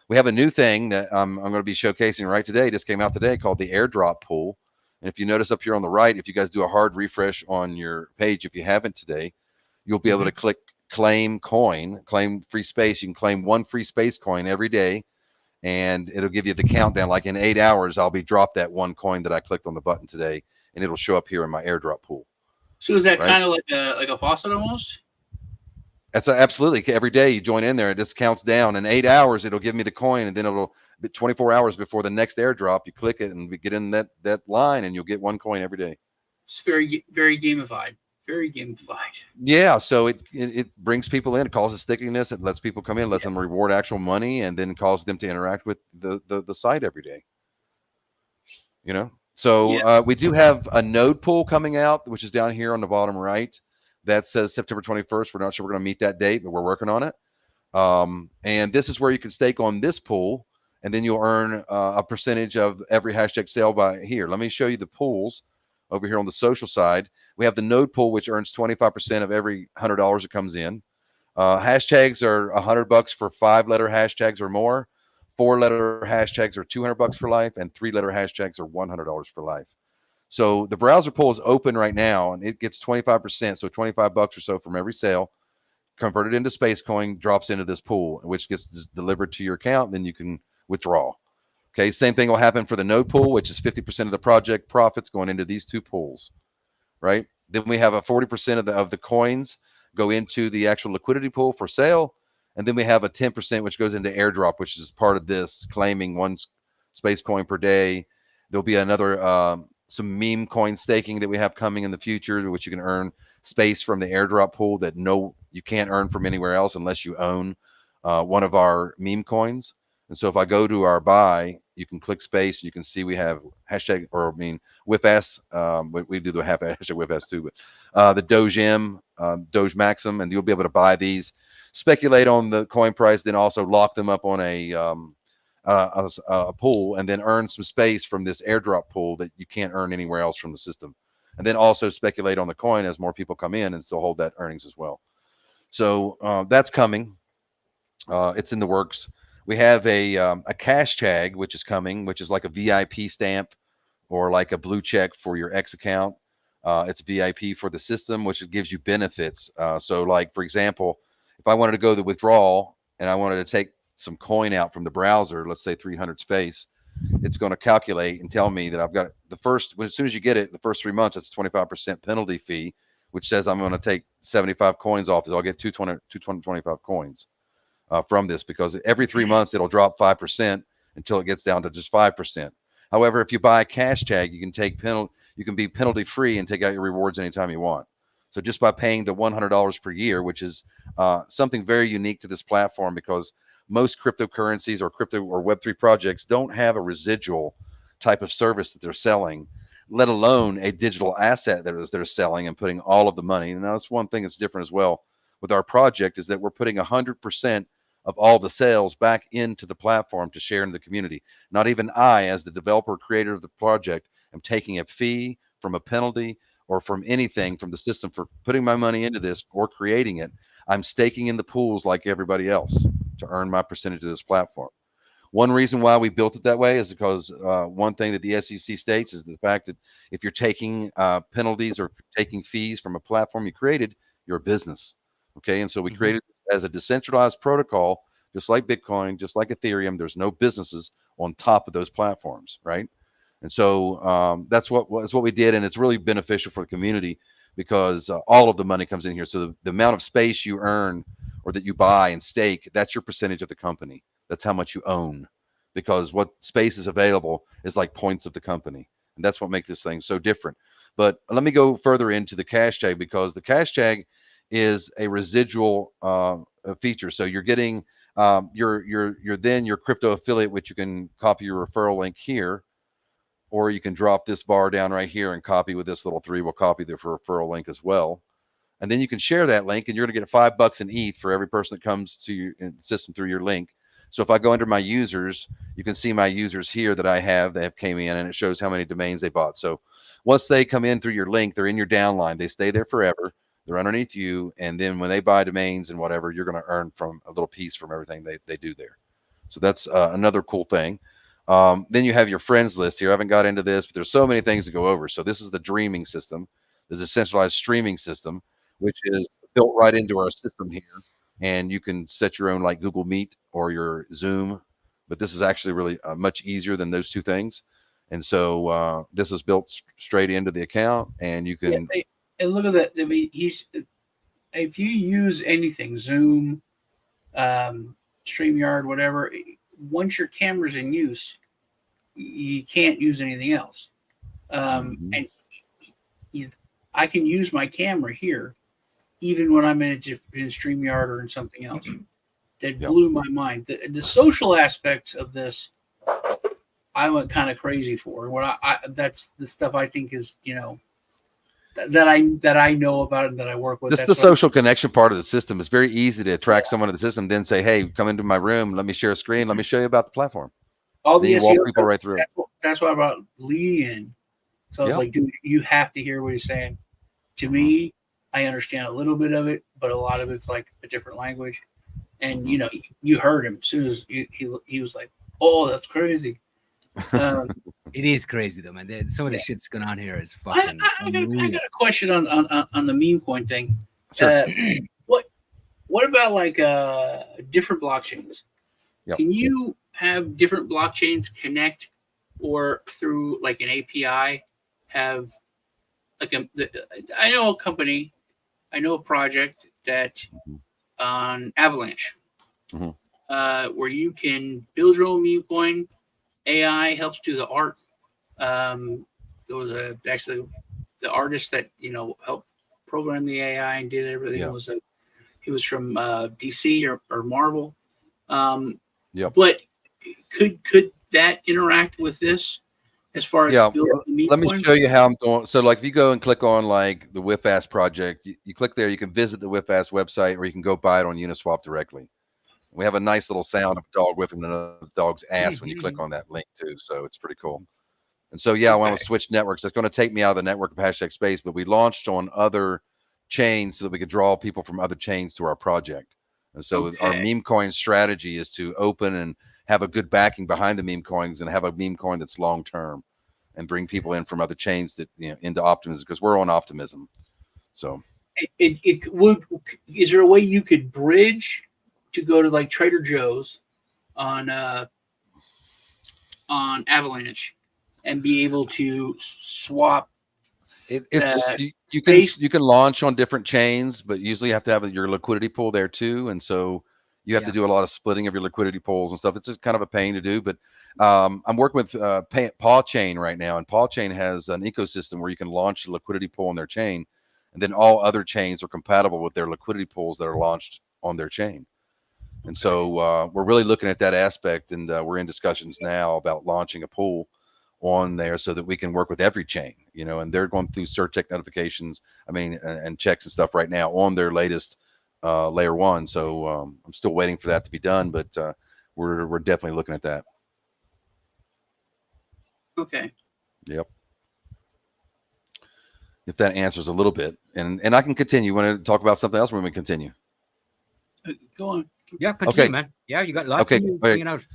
We have a new thing that I'm going to be showcasing right today. Just came out today called the airdrop pool. And if you notice up here on the right, if you guys do a hard refresh on your page, if you haven't today, you'll be able to click claim coin, claim free space. You can claim 1 free space coin every day, and it'll give you the countdown. Like in 8 hours, I'll be dropped that 1 coin that I clicked on the button today, and it'll show up here in my airdrop pool. So is that Right? kind of like a faucet almost? That's absolutely every day you join in there. It just counts down. In 8 hours, it'll give me the coin, and then it'll be 24 hours before the next airdrop. You click it and we get in that line, and you'll get 1 coin every day. It's very gamified. Very gamified. Yeah, so it brings people in. It causes stickiness. It lets people come in, lets them reward actual money, and then causes them to interact with the site every day. You know. So we do have a node pool coming out, which is down here on the bottom right. That says September 21st. We're not sure we're going to meet that date, but we're working on it. And this is where you can stake on this pool, and then you'll earn a percentage of every hashtag sale by here. Let me show you the pools over here on the social side. We have the node pool, which earns 25% of every $100 that comes in. Hashtags are $100 for 5-letter hashtags or more. 4-letter hashtags are $200 for life, and 3-letter hashtags are $100 for life. So the browser pool is open right now, and it gets 25%, so $25 or so from every sale, converted into space coin, drops into this pool, which gets delivered to your account, then you can withdraw. Okay, same thing will happen for the node pool, which is 50% of the project profits going into these 2 pools, right? Then we have a 40% of the coins go into the actual liquidity pool for sale, and then we have a 10% which goes into airdrop, which is part of this, claiming 1 space coin per day. There'll be another some meme coin staking that we have coming in the future, which you can earn space from the airdrop pool that you can't earn from anywhere else unless you own one of our meme coins. And so if I go to our buy, you can click space. You can see we have hashtag, or I mean, WIFS. We do the hashtag WIFS too, but the Doge M, Doge Maxim, and you'll be able to buy these, speculate on the coin price, then also lock them up on a pool, and then earn some space from this airdrop pool that you can't earn anywhere else from the system. And then also speculate on the coin as more people come in and still hold that earnings as well. So that's coming. It's in the works. We have a cash tag, which is coming, which is like a VIP stamp or like a blue check for your X account. It's VIP for the system, which gives you benefits. So like, for example, if I wanted to go to the withdrawal and I wanted to take some coin out from the browser, let's say 300 space, it's going to calculate and tell me that I've got the first, as soon as you get it, the first 3 months, it's 25% penalty fee, which says I'm going to take 75 coins off. So I'll get 225 coins from this, because every 3 months it'll drop 5% until it gets down to just 5%. However, if you buy a cash tag, you can be penalty free and take out your rewards anytime you want. So just by paying the $100 per year, which is something very unique to this platform, because most cryptocurrencies or crypto or Web3 projects don't have a residual type of service that they're selling, let alone a digital asset that they're selling and putting all of the money. And that's one thing that's different as well with our project, is that we're putting 100% of all the sales back into the platform to share in the community. Not even I, as the developer creator of the project, am taking a fee from a penalty or from anything from the system for putting my money into this or creating it. I'm staking in the pools like everybody else to earn my percentage of this platform. One reason why we built it that way is because one thing that the SEC states is the fact that if you're taking penalties or taking fees from a platform you created, you're a business. Okay, and so we created it as a decentralized protocol, just like Bitcoin, just like Ethereum. There's no businesses on top of those platforms, right? And so that's what we did, and it's really beneficial for the community, because all of the money comes in here. So the amount of space you earn or that you buy and stake, that's your percentage of the company. That's how much you own, because what space is available is like points of the company, and that's what makes this thing so different. But let me go further into the cash tag, because the cash tag is a residual feature. So you're getting your crypto affiliate, which you can copy your referral link here, or you can drop this bar down right here and copy with this little 3. We'll copy the referral link as well. And then you can share that link, and you're going to get $5 in ETH for every person that comes to your system through your link. So if I go under my users, you can see my users here that I have that have came in, and it shows how many domains they bought. So once they come in through your link, they're in your downline. They stay there forever. They're underneath you. And then when they buy domains and whatever, you're going to earn from a little piece from everything they do there. So that's another cool thing. Then you have your friends list here. I haven't got into this, but there's so many things to go over. So this is the dreaming system, the decentralized streaming system, which is built right into our system here. And you can set your own like Google Meet or your Zoom, but this is actually really much easier than those two things. And so this is built straight into the account, and you can. And look at that. I mean, if you use anything, Zoom, StreamYard, whatever, once your camera's in use, you can't use anything else. And I can use my camera here, even when I'm in StreamYard or in something else. That blew my mind. The social aspects of this, I went kind of crazy for. What that's the stuff I think is, that I know about and that I work with. This is the social connection part of the system. It's very easy to attract someone to the system, then say, hey, come into my room, let me share a screen, let me show you about the platform. All the walk people right through. That's why I brought Lee in. So I was like, dude, you have to hear what he's saying. To me, I understand a little bit of it, but a lot of it's like a different language. And you heard him as soon as he was like, "Oh, that's crazy." It is crazy though, man. Some of the shit's going on here is fucking. I got a question on the meme coin thing. Sure. What about like different blockchains? Yep. Can you have different blockchains connect, or through like an API have like I know a company, I know a project that on Avalanche, where you can build your own meme coin. AI helps do the art. There was actually the artist that helped program the AI and did everything. He was from DC or Marvel. But could that interact with this as far as building the meme let me coin? show you how I'm doing. So like if you go and click on like the WIFAS project, you click there, you can visit the WIFAS website, or you can go buy it on Uniswap directly. We have a nice little sound of a dog whipping another dog's ass when you click on that link too. So it's pretty cool. And so, I want to switch networks. That's going to take me out of the network of Hashtag.Space, but we launched on other chains so that we could draw people from other chains to our project. And so our meme coin strategy is to open and have a good backing behind the meme coins and have a meme coin that's long-term and bring people in from other chains that, into Optimism, because we're on Optimism. So is there a way you could bridge to go to like Trader Joe's on Avalanche and be able to swap? You can launch on different chains, but usually you have to have your liquidity pool there too, and so you have to do a lot of splitting of your liquidity pools and stuff. It's just kind of a pain to do, but I'm working with Paw Chain right now, and Paw Chain has an ecosystem where you can launch a liquidity pool on their chain, and then all other chains are compatible with their liquidity pools that are launched on their chain. And so we're really looking at that aspect, and we're in discussions now about launching a pool on there so that we can work with every chain, and they're going through CertTech notifications, and checks and stuff right now on their latest layer 1. So I'm still waiting for that to be done, but we're definitely looking at that. Okay. Yep. If that answers a little bit, and I can continue. You want to talk about something else? When we continue? Go on. Yeah, continue, man. Yeah, you got lots of news bringing out.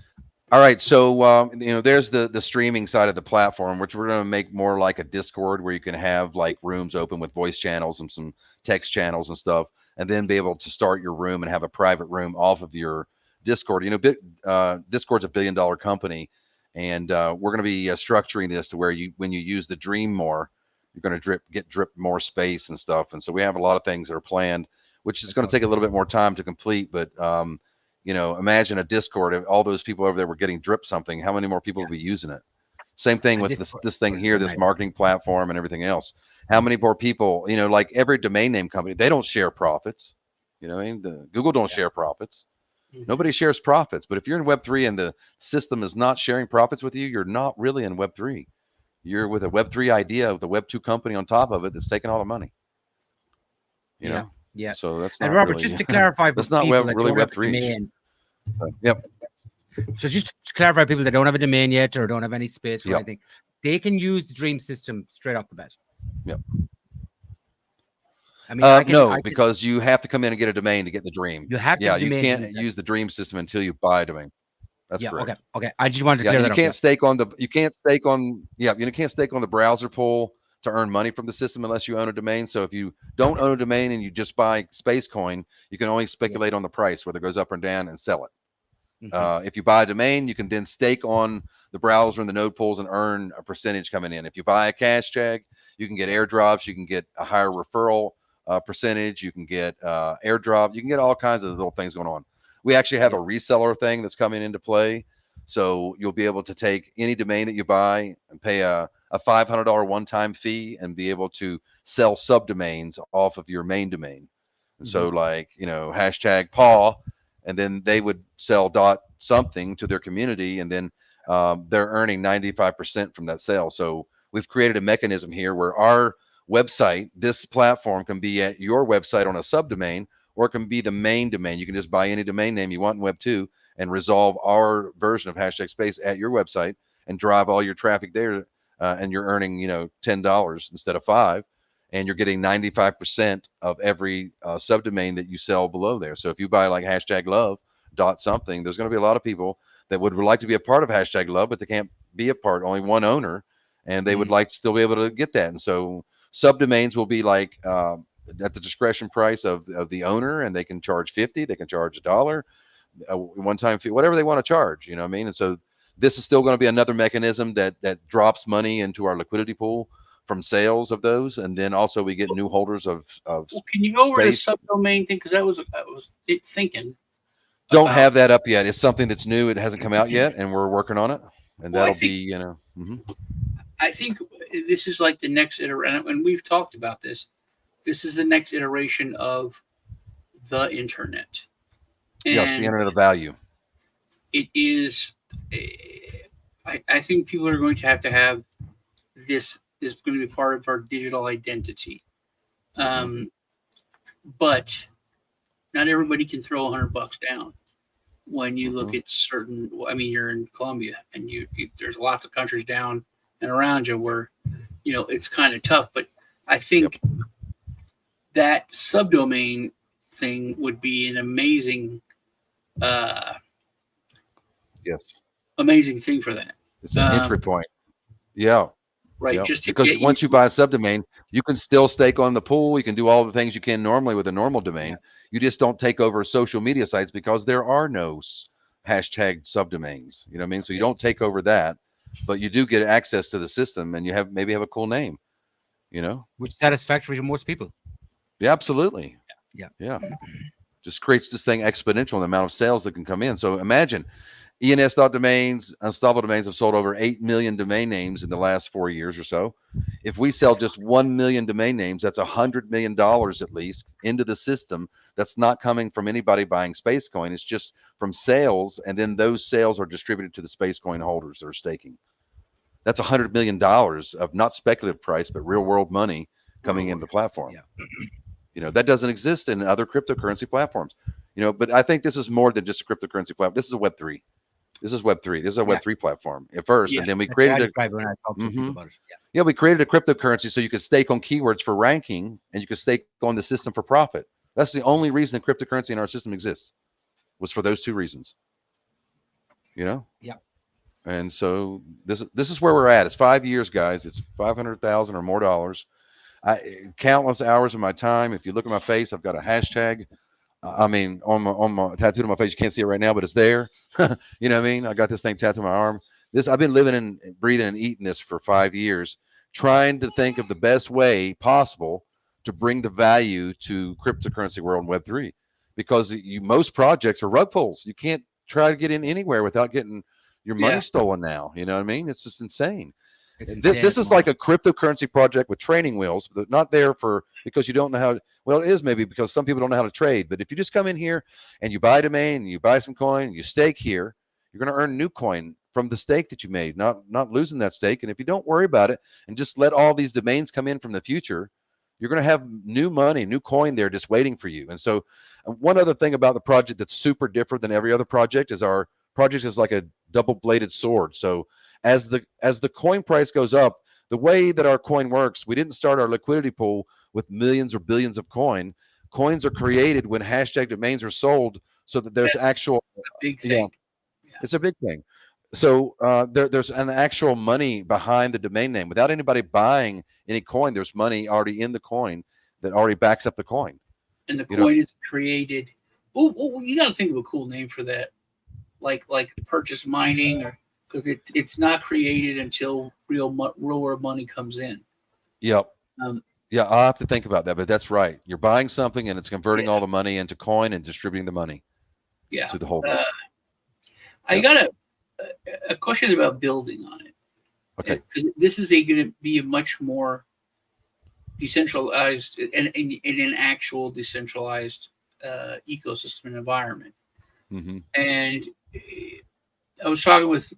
All right, so there's the streaming side of the platform, which we're going to make more like a Discord, where you can have like rooms open with voice channels and some text channels and stuff, and then be able to start your room and have a private room off of your Discord. Discord's $1 billion company, and we're going to be structuring this to where when you use the Dream more, you're going to get more space and stuff. And so we have a lot of things that are planned, which is going to take a little bit more time to complete, but imagine a Discord, if all those people over there were getting drip something, how many more people would be using it? Same thing with this thing here, this marketing platform and everything else. How many more people, like every domain name company, they don't share profits. Google don't share profits. Nobody shares profits. But if you're in Web3 and the system is not sharing profits with you, you're not really in Web3. You're with a Web3 idea with a Web2 company on top of it that's taking all the money. Yeah. So that's not. And Robert, really, just to clarify, that's not really Web3. Yep. So just to clarify, people that don't have a domain yet or don't have any space or anything, they can use the Dream system straight off the bat. Yep. No, because you have to come in and get a domain to get the Dream. You have to. You can't use the Dream system until you buy a domain. That's Yeah. correct. Okay. I just wanted to Yeah, clear and that you up. can't stake on the you can't stake on yeah you can't stake on the browser pool to earn money from the system unless you own a domain. So if you don't own a domain and you just buy Space Coin, you can only speculate on the price, whether it goes up or down, and sell it. If you buy a domain, you can then stake on the browser and the node pools and earn a percentage coming in. If you buy a cash tag, you can get airdrops, you can get a higher referral percentage, you can get airdrop, you can get all kinds of little things going on. We actually have a reseller thing that's coming into play. So you'll be able to take any domain that you buy and pay a $500 one-time fee and be able to sell subdomains off of your main domain. So like, hashtag paw, and then they would sell dot something to their community, and then they're earning 95% from that sale. So we've created a mechanism here where our website, this platform, can be at your website on a subdomain, or it can be the main domain. You can just buy any domain name you want in Web 2 and resolve our version of Hashtag.Space at your website and drive all your traffic there, and you're earning $10 instead of 5, and you're getting 95% of every subdomain that you sell below there. So if you buy like hashtag love dot something, there's going to be a lot of people that would like to be a part of hashtag love, but they can't be a part, only one owner, and they would like to still be able to get that. And so subdomains will be like at the discretion price of the owner, and they can charge 50, they can charge $1, a one-time fee, whatever they want to charge, you know what I mean? And so this is still going to be another mechanism that drops money into our liquidity pool from sales of those, and then also we get new holders of Well, can you go over the Space. subdomain thing? Because I was thinking. Don't about- have that up yet. It's something that's new. It hasn't come out yet, and we're working on it. And Well, I that'll think- be, I think this is like the next iteration, and we've talked about this. This is the next iteration of the internet. yes, the internet of value. It is. I think people are going to have this is going to be part of our digital identity. But not everybody can throw $100 down. When you look at certain, I mean, you're in Colombia, and you there's lots of countries down and around you where, it's kind of tough. But I think that subdomain thing would be an amazing, amazing thing for that. It's an entry point. Yeah. Right. Yep. Just to because get once you buy a subdomain, you can still stake on the pool. You can do all the things you can normally with a normal domain. You just don't take over social media sites because there are no hashtag subdomains. You know what I mean? So you don't take over that, but you do get access to the system, and you maybe have a cool name, which is satisfactory to most people. Yeah, absolutely. Yeah. Just creates this thing exponential in the amount of sales that can come in. So imagine ENS.domains, unstoppable domains have sold over 8 million domain names in the last 4 years or so. If we sell just 1 million domain names, that's $100 million at least into the system. That's not coming from anybody buying Space Coin. It's just from sales, and then those sales are distributed to the Space Coin holders that are staking. That's $100 million of not speculative price, but real world money coming into the platform. That doesn't exist in other cryptocurrency platforms. But I think this is more than just a cryptocurrency platform. This is a Web3. This is Web3. This is a Web3 platform at first, and then we created we created a cryptocurrency so you could stake on keywords for ranking, and you could stake on the system for profit. That's the only reason the cryptocurrency in our system exists, was for those two reasons. Yeah. And so this is where we're at. It's 5 years, guys. It's $500,000 or more dollars. Countless hours of my time. If you look at my face, I've got a hashtag. On my tattooed on my face. You can't see it right now, but it's there. You know what I mean? I got this thing tattooed on my arm. I've been living and breathing and eating this for 5 years, trying to think of the best way possible to bring the value to cryptocurrency world and Web3, because most projects are rug pulls. You can't try to get in anywhere without getting your money stolen now. You know what I mean? It's just insane. This is like a cryptocurrency project with training wheels, but not there because you don't know how. Well, it is maybe because some people don't know how to trade. But if you just come in here and you buy a domain and you buy some coin and you stake here, you're going to earn new coin from the stake that you made, not losing that stake. And if you don't worry about it and just let all these domains come in from the future, you're going to have new money, new coin there just waiting for you. And so one other thing about the project that's super different than every other project is our project is like a double-bladed sword. So as the coin price goes up, the way that our coin works, we didn't start our liquidity pool with millions or billions of coin. Coins are created when hashtag domains are sold, so that there's That's actual a big thing. It's a big thing. So there's an actual money behind the domain name. Without anybody buying any coin, there's money already in the coin that already backs up the coin. And the You know- coin is created. Oh, you got to think of a cool name for that, like purchase mining, or because it's not created until real world money comes in. Yep. Um, Yeah, I'll have to think about that, but that's right. You're buying something and it's converting Yeah. all the money into coin and distributing the money yeah, to the holders. I Yep. got a question about building on it. Okay. This is going to be a much more decentralized and in an actual decentralized ecosystem and environment. hmm And I was talking with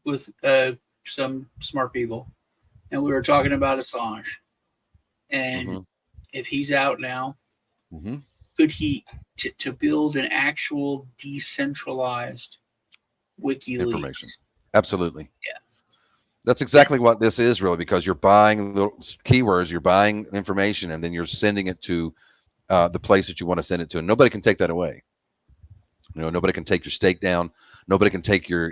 some smart people, and we were talking about Assange. And Mhm. if he's out now, hmm could he to build an actual decentralized WikiLeaks? Information. Absolutely. Yeah. That's exactly what this is really, because you're buying little keywords, you're buying information, and then you're sending it to the place that you want to send it to, and nobody can take that away. Nobody can take your stake down. Nobody can take your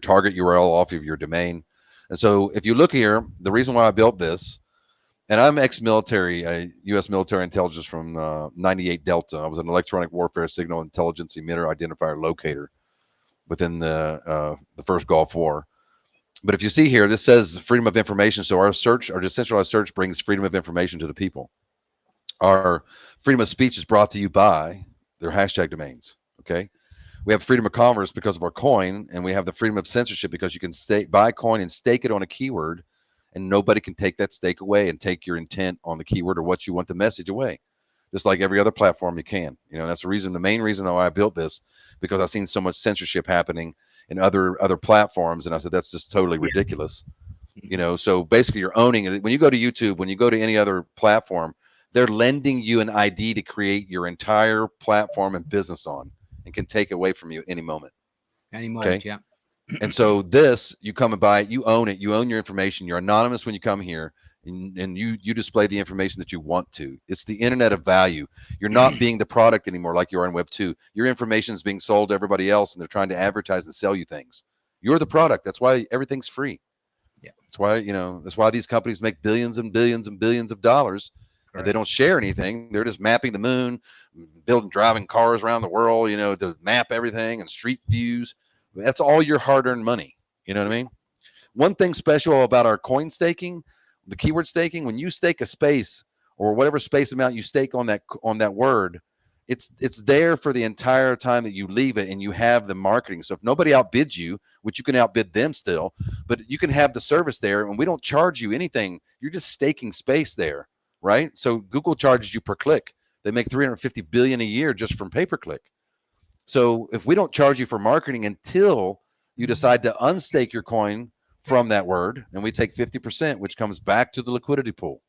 target URL off of your domain. And so, if you look here, the reason why I built this, and I'm ex-military, U.S. military intelligence from 98 Delta. I was an electronic warfare signal intelligence emitter identifier locator within the first Gulf War. But if you see here, this says freedom of information. So our decentralized search brings freedom of information to the people. Our freedom of speech is brought to you by their hashtag domains. Okay. We have freedom of commerce because of our coin, and we have the freedom of censorship because you can buy coin and stake it on a keyword, and nobody can take that stake away and take your intent on the keyword or what you want the message away. Just like every other platform you can. That's the main reason why I built this, because I've seen so much censorship happening in other platforms, and I said that's just totally ridiculous. So basically you're owning it. When you go to YouTube, when you go to any other platform, they're lending you an ID to create your entire platform and business on, and can take it away from you any moment. Any moment, yeah. And so this, you come and buy it, you own it, you own your information, you're anonymous when you come here, and you display the information that you want to. It's the internet of value. You're not being the product anymore like you are in Web 2. Your information is being sold to everybody else, and they're trying to advertise and sell you things. You're the product. That's why everything's free. Yeah. That's why these companies make billions and billions and billions of dollars. Correct. And they don't share anything. They're just mapping the moon, driving cars around the world, to map everything and street views. That's all your hard-earned money. You know what I mean? One thing special about our coin staking, the keyword staking, when you stake a space or whatever space amount you stake on that word, it's there for the entire time that you leave it, and you have the marketing. So if nobody outbids you, which you can outbid them still, but you can have the service there, and we don't charge you anything. You're just staking space there, right? So Google charges you per click. They make $350 billion a year just from pay-per-click. So if we don't charge you for marketing until you decide to unstake your coin from that word, and we take 50%, which comes back to the liquidity pool,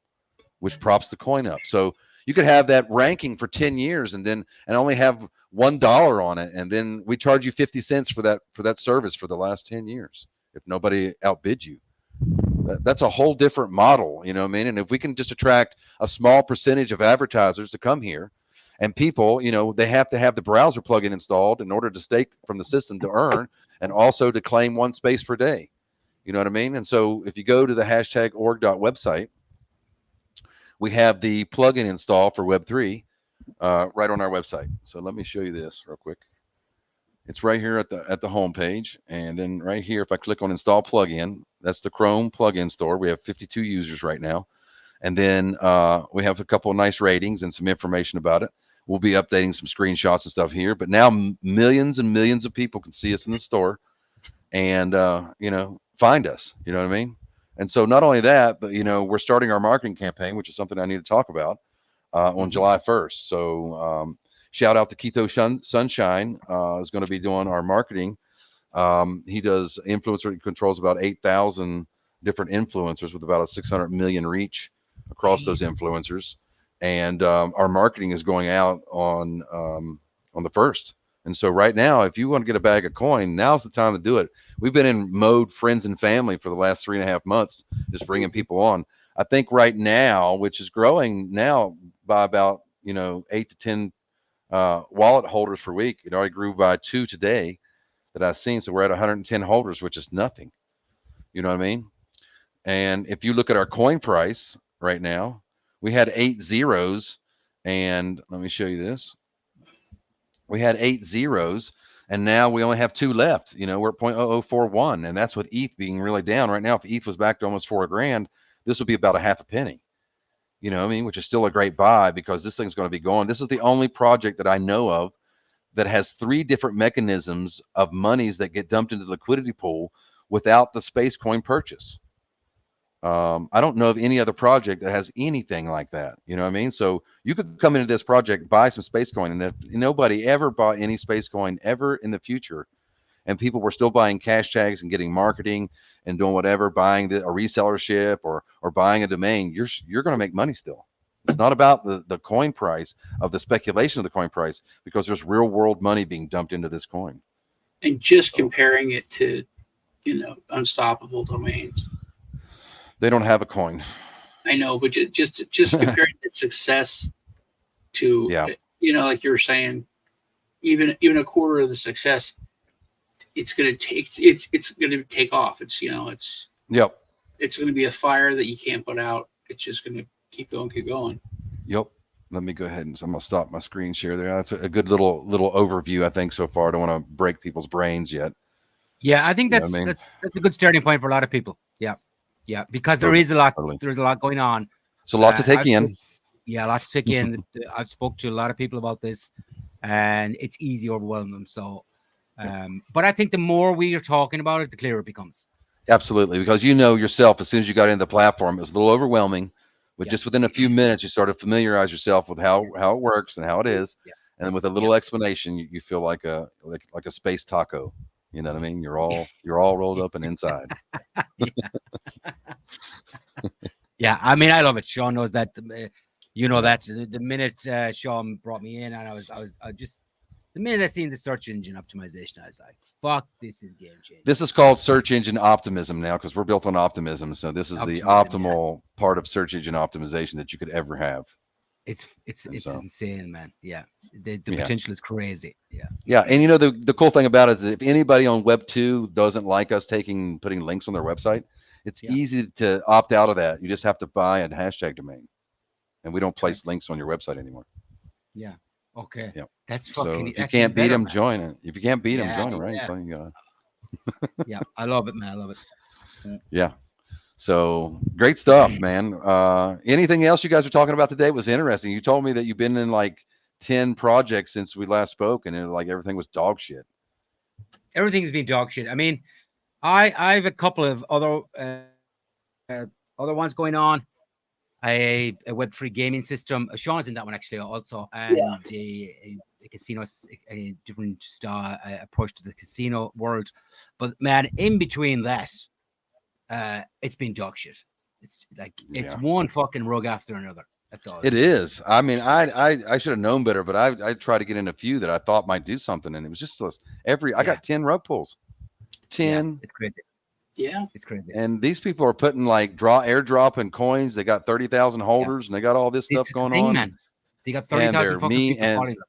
which props the coin up. So you could have that ranking for 10 years and only have $1 on it, and then we charge you 50 cents for that service for the last 10 years if nobody outbids you. That's a whole different model, you know what I mean? And if we can just attract a small percentage of advertisers to come here, and people, they have to have the browser plugin installed in order to stake from the system to earn, and also to claim one space per day. You know what I mean? And so if you go to the #org website, we have the plugin install for Web3 right on our website. So let me show you this real quick. It's right here at the home page, and then right here, if I click on install plugin, that's the Chrome plugin store. We have 52 users right now, and then we have a couple of nice ratings and some information about it. We'll be updating some screenshots and stuff here, but now millions and millions of people can see us in the store and find us. You know what I mean? And so not only that, but we're starting our marketing campaign, which is something I need to talk about on July 1st. So shout out to Keto Sunshine is going to be doing our marketing. He does influencer. He controls about 8,000 different influencers with about a 600 million reach across those influencers. And our marketing is going out on the 1st. And so right now, if you want to get a bag of coin, now's the time to do it. We've been in mode friends and family for the last 3.5 months, just bringing people on. I think right now, which is growing now by about 8 to 10 wallet holders per week. It already grew by 2 today. that I've seen. So we're at 110 holders, which is nothing. You know what I mean? And if you look at our coin price right now, we had 8 zeros, and let me show you this. We had 8 zeros, and now we only have 2 left. You know, we're at 0.0041, and that's with ETH being really down right now. If ETH was back to almost $4,000, this would be about a half a penny. You know what I mean? Which is still a great buy because this thing's going to be going. This is the only project that I know of that has 3 different mechanisms of monies that get dumped into the liquidity pool without the space coin purchase. I don't know of any other project that has anything like that. You know what I mean? So you could come into this project, buy some space coin, and if nobody ever bought any space coin ever in the future, and people were still buying cash tags and getting marketing and doing whatever, buying a resellership or buying a domain, you're going to make money still. It's not about the coin price of the speculation of the coin price, because there's real world money being dumped into this coin. And just comparing it to, unstoppable domains. They don't have a coin. I know, but just comparing the success to, like you were saying, even a quarter of the success, it's going to take off. It's going to be a fire that you can't put out. It's just going to keep going. Yep. Let me go ahead and I'm going to stop my screen share there. That's a good little overview, I think, so far. I don't want to break people's brains yet. Yeah, I think that's a good starting point for a lot of people. Yeah, because there is a lot. There's a lot going on. It's a lot to take in. Yeah, a lot to take in. I've spoke to a lot of people about this, and it's easy to overwhelm them. So, but I think the more we are talking about it, the clearer it becomes. Absolutely, because you know yourself, as soon as you got into the platform, it was a little overwhelming. But just within a few minutes, you started to familiarize yourself with how it works and how it is, and with a little explanation, you feel like a space taco. You know what I mean? You're all rolled up and inside. Yeah, I mean, I love it. Sean knows that. You know that the minute Sean brought me in, and I just the minute I seen the search engine optimization, I was like, "Fuck, this is game changing." This is called search engine optimism now, because we're built on optimism. So this is the optimal part of search engine optimization that you could ever have. It's insane, man. Yeah, the potential is crazy. Yeah, and the cool thing about it is, if anybody on Web 2 doesn't like us putting links on their website, it's easy to opt out of that. You just have to buy a hashtag domain, and we don't place links on your website anymore. Yeah. Okay. Yeah. That's fucking. So if you can't beat them, join it. If you can't beat them, join it. Right. So you gotta. Yeah, I love it, man. I love it. Yeah. So great stuff, man. Anything else you guys were talking about today was interesting. You told me that you've been in like 10 projects since we last spoke, and everything was dog shit. Everything's been dog shit. I mean, I have a couple of other ones going on. A Web3 gaming system. Sean's in that one actually also, and a casino, a different approach to the casino world. But man, in between that, it's been dog shit. It's like it's one fucking rug after another. That's all it is. I mean, I should have known better, but I tried to get in a few that I thought might do something, and it was just I got 10 rug pulls. 10. Yeah, it's crazy. Yeah, it's crazy. And these people are putting like airdrop and coins. They got 30,000 holders, and they got all this stuff going on. Man. They got 30,000 fucking people calling them.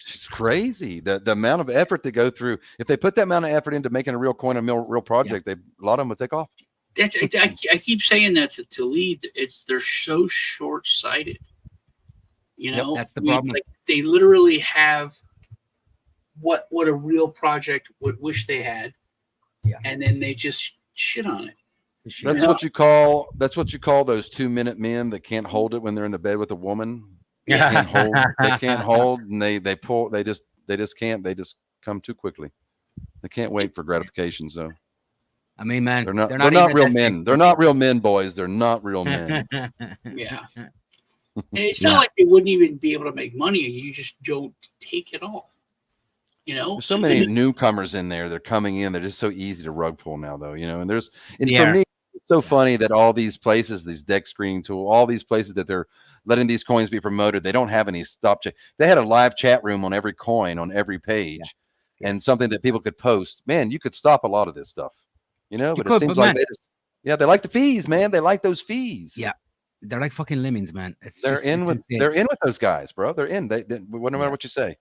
It's crazy. The amount of effort to go through. If they put that amount of effort into making a real coin, a real project, a lot of them would take off. I keep saying that to lead. They're so short-sighted. That's the problem. Like they literally have what a real project would wish they had. Yeah, and then they just shit on it. That's what you call those 2-minute men that can't hold it when they're in the bed with a woman. They can't hold, and they pull. They just can't. They just come too quickly. They can't wait for gratification. So, I mean, man, they're not real men. They're not real men, boys. They're not real men. Yeah, and it's not like they wouldn't even be able to make money. You just don't take it all. There's so many newcomers in there. They're coming in. They're just so easy to rug pull now, though. And for me, it's so funny that all these places, these deck screening tool, all these places that they're letting these coins be promoted, they don't have any stop check. They had a live chat room on every coin on every page, and something that people could post. Man, you could stop a lot of this stuff. But it seems like they like the fees, man. They like those fees. Yeah, they're like fucking lemmings, man. They're in with those guys, bro. They're in. They no matter what you say.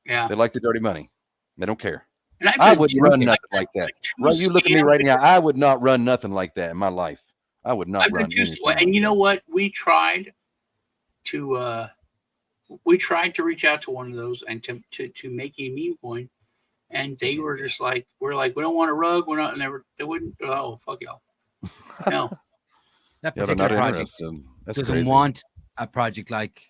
Yeah, they like the dirty money. They don't care. And I've I been wouldn't to, run like, nothing like that. two Right? You look at me scam right now. I would not run nothing like that in my life. I would not I've been run to, anything. and like you know that. what? We tried to reach out to one of those and to make a meme coin, and they were just like, we're like, we don't want a rug. We're not. Never. They wouldn't. Oh, fuck y'all. No. That Yeah, they're particular not project interested. That's doesn't crazy. want a project like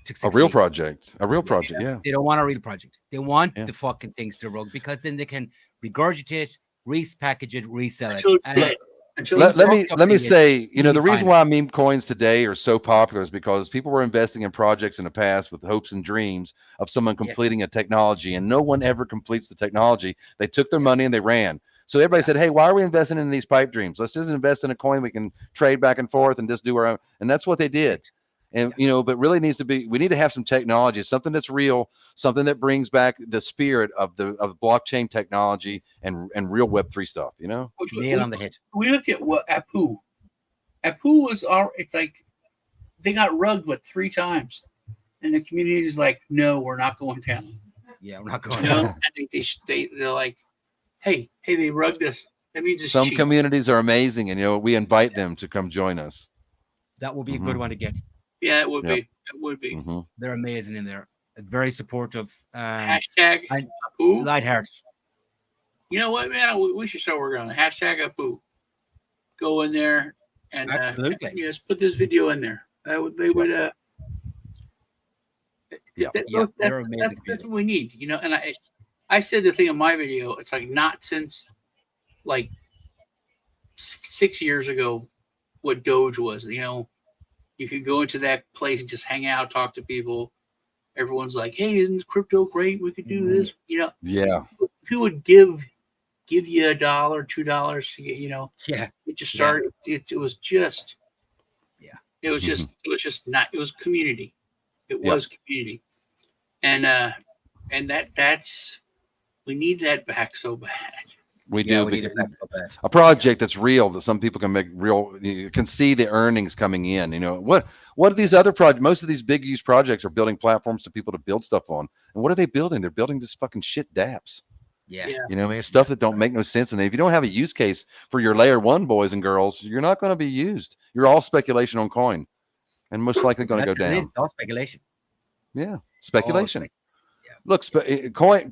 to A real succeed. project. A real project. Yeah. They don't want a real project. They want Yeah. the fucking things to rug because then they can regurgitate, repackage it, resell it. Until it's And dead. Until these it's Let dead. me fucked up let me thing is say, you know, really the reason final. why meme coins today are so popular is because people were investing in projects in the past with hopes and dreams of someone Yes. completing a technology, and no one ever completes the technology. They took their Yeah. money and they ran. So everybody Yeah. said, "Hey, why are we investing in these pipe dreams? Let's just invest in a coin we can trade back and forth and just do our own." And that's what they did. Correct. And Yeah. you know, but really needs to be. We need to have some technology, something that's real, something that brings back the spirit of the blockchain technology and real Web3 stuff. You know. Nail on the head. We looked at what Apu. Apu was our. It's like they got rugged 3 times, and the community is like, no, we're not going down. Yeah, we're not going. No, I think they're like, hey, they rugged us. That means it's Some cheap. communities are amazing, and you know we invite them to come join us. That would be a good one to get. Yeah, it would Yep. be. It would be. Mm-hmm. They're amazing in there. Very supportive. Hashtag and Apu. light hearts. You know what, man? We should start working on it. Hashtag Apu. Go in there and Absolutely. yes, put this video in there. They would. Yeah, they're amazing That's people. what we need, you know. And I said the thing in my video. It's like not since like 6 years ago what Doge was. You know, you could go into that place and just hang out, talk to people. Everyone's like, "Hey, isn't crypto great? We could do this." You know, Yeah. who would give you $1, $2 to get, you know, Yeah. it just started. It was just, Yeah. It was just not. It was community. It Yeah. was community, and that's we need that back so bad. We Yeah, do. we need it because back so bad. a project that's real, that some people can make real, you can see the earnings coming in. You know, what are these other projects? Most of these big use projects are building platforms for people to build stuff on. And what are they building? They're building this fucking shit dApps. Yeah. You know what I mean? Stuff that don't make no sense. And if you don't have a use case for your layer 1 boys and girls, you're not going to be used. You're all speculation on coin and most likely going to go That's what it down. is. It's all speculation. Yeah. All Speculation. spec- Look,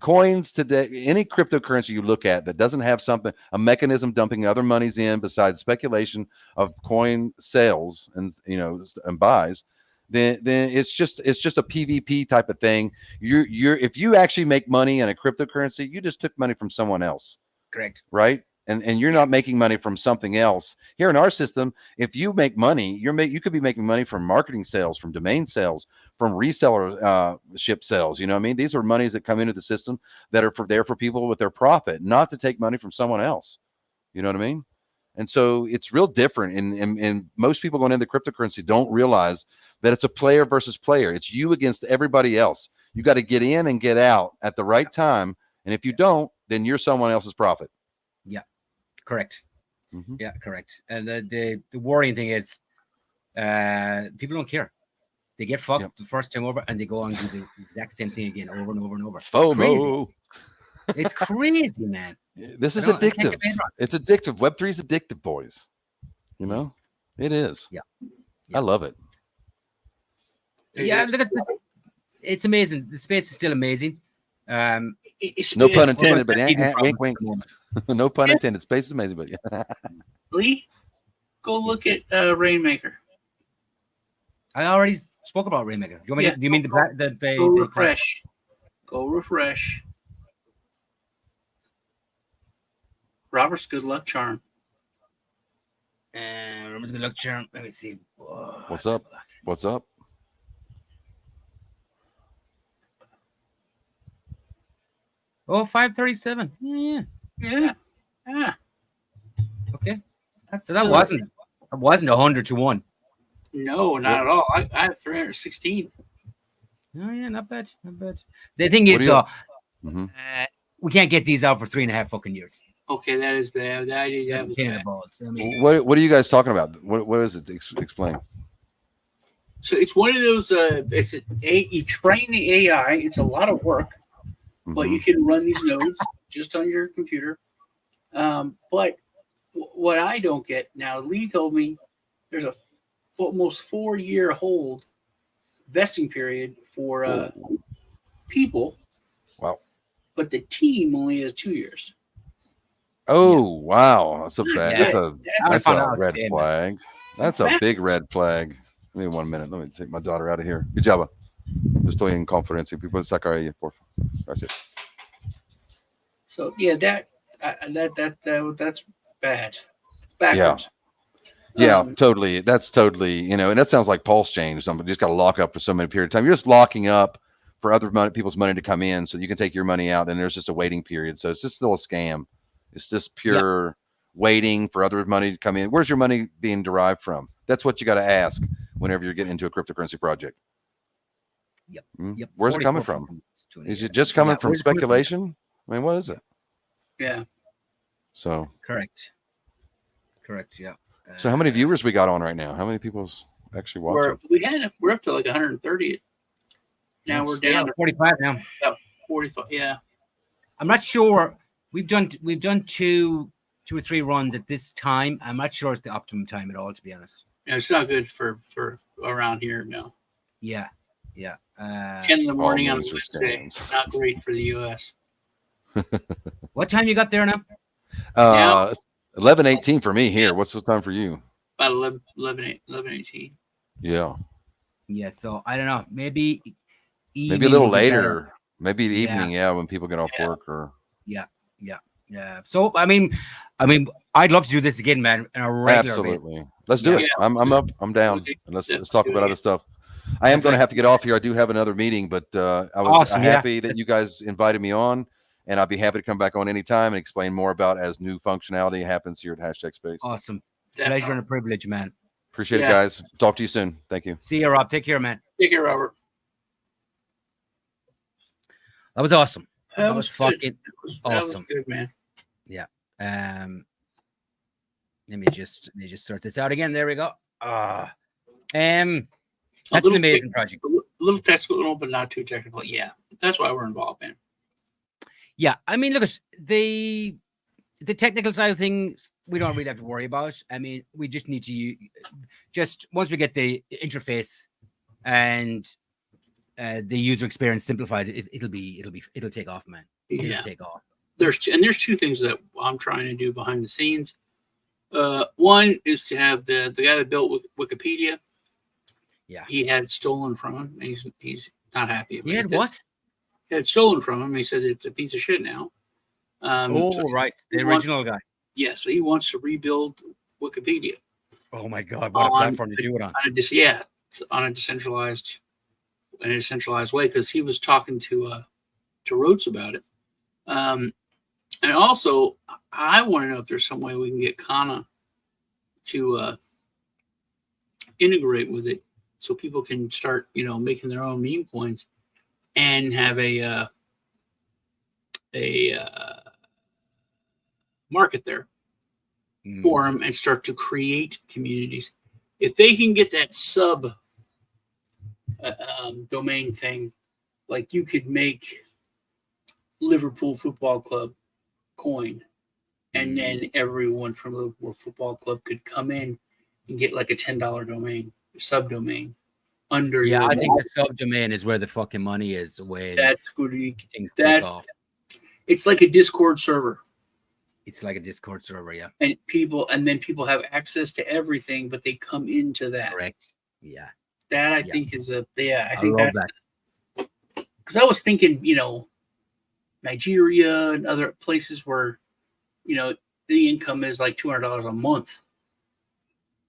coins today, any cryptocurrency you look at that doesn't have something, a mechanism dumping other monies in besides speculation of coin sales and, you know, and buys, then it's just a PvP type of thing. If you actually make money in a cryptocurrency, you just took money from someone else, Correct. right? And you're not making money from something else. Here in our system, if you make money, you could be making money from marketing sales, from domain sales, from reseller ship sales. You know what I mean? These are monies that come into the system that are there for people with their profit, not to take money from someone else. You know what I mean? And so it's real different. And most people going into cryptocurrency don't realize that it's a player versus player. It's you against everybody else. You got to get in and get out at the right time. And if you don't, then you're someone else's profit. Yeah. Correct. Mm-hmm. Yeah, correct. And the worrying thing is people don't care. They get fucked the first time over and they go on and do the exact same thing again over and over and over. FOMO. It's crazy, man. This is I can't addictive. get my head around It's addictive. Web3 is addictive, boys. You know, it is. Yeah. I love it. Yeah, look at this. It's amazing. The space is still amazing. No pun intended, but Even wink, wink. No pun intended. Space is amazing, but yeah. Lee, go look at Rainmaker. I already spoke about Rainmaker. Do you mean the Go refresh? Go refresh. Robert's good luck charm. And Robert's good luck charm. Let me see. Whoa, What's up? What's up? Oh, 537. Yeah. Okay. So that wasn't 100 to 1. No, not at all. I have 316. Oh yeah, not bad. The thing is though, we can't get these out for 3.5 fucking years. Okay, that is bad. That was bad. I mean, What are you guys talking about? What is it? Explain. So it's one of those. You train the AI. It's a lot of work, but you can run these nodes just on your computer. But what I don't get now, Lee told me there's a almost 4-year hold vesting period for people. Wow. But the team only has 2 years. Oh wow, that's a bad. Yeah. That's found a out red today, man. flag. That's a big red flag. Give me 1 minute. Let me take my daughter out of here. Good job. Estoy en conferencia. Puedes sacar a ella, por favor. Gracias. So yeah, that's bad. It's backwards. Yeah, totally. That's totally, and that sounds like pulse change. Somebody just got to lock up for so many period of time. You're just locking up for other people's money to come in, so you can take your money out. And there's just a waiting period. So it's just still a scam. It's just pure waiting for other money to come in. Where's your money being derived from? That's what you got to ask whenever you're getting into a cryptocurrency project. Yep. Yep. Where's it coming from? Is it just coming from where's it coming from? speculation? I mean, what is it? Yeah. So Correct. Yeah. how many viewers we got on right now? How many people's actually watching? We're up to like 130. Now we're down to 45 now. 45. Yeah. I'm not sure. We've done 2 or 3 runs at this time. I'm not sure it's the optimum time at all, to be honest. Yeah, it's not good for around here. No. Yeah. 10 in the morning on moves are Wednesday. scams. Not great for the U.S. What time you got there now? 11:18 for me here. What's the time for you? About 11:18. Yeah. Yeah. So I don't know. Maybe Maybe a evening little would be better. later. Maybe the evening, when people get off work or. Yeah. So I mean, I'd love to do this again, man, on a regular basis. Absolutely. Let's do it. Yeah. I'm up. I'm down. Okay. And let's Yeah, talk do it about other again. stuff. I am That's going to right. have to get off here. I do have another meeting, but I was Awesome, yeah. happy that you guys invited me on, and I'd be happy to come back on anytime and explain more about as new functionality happens here at #Space. Awesome. Pleasure and a privilege, man. Appreciate it, Yeah. guys. Talk to you soon. Thank you. See you, Rob. Take care, man. Take care, Robert. That was awesome. That was good. fucking That was awesome. good, man. Let me just sort this out again. There we go. That's an little amazing project. A little technical, but not too technical. Yeah, that's why we're involved, man. Yeah, I mean, look at the technical side of things. We don't really have to worry about. I mean, we just need to just once we get the interface and the user experience simplified, it'll take off, man. It'll take off. There's 2 things that I'm trying to do behind the scenes. One is to have the guy that built Wikipedia. Yeah, he had it stolen from him. And he's not happy. He had what? He had it stolen from him. He said it's a piece of shit now. Right, the original guy. Yeah, so he wants to rebuild Wikipedia. Oh my God, what a platform to do it on. On a decentralized way, because he was talking to Rhodes about it. And also, I want to know if there's some way we can get Kana to integrate with it, so people can start, making their own meme coins and have a market there for them and start to create communities. If they can get that sub domain thing, like you could make Liverpool Football Club coin, and then everyone from Liverpool Football Club could come in and get like a $10 domain, subdomain under. Yeah, I think the subdomain is where the fucking money is. When that's good. Things take off. It's like a Discord server. It's like a Discord server, yeah. And then people have access to everything, but they come into that. Correct. Yeah. That I think is I think love that's that. Because I was thinking, Nigeria and other places where, the income is like $200 a month.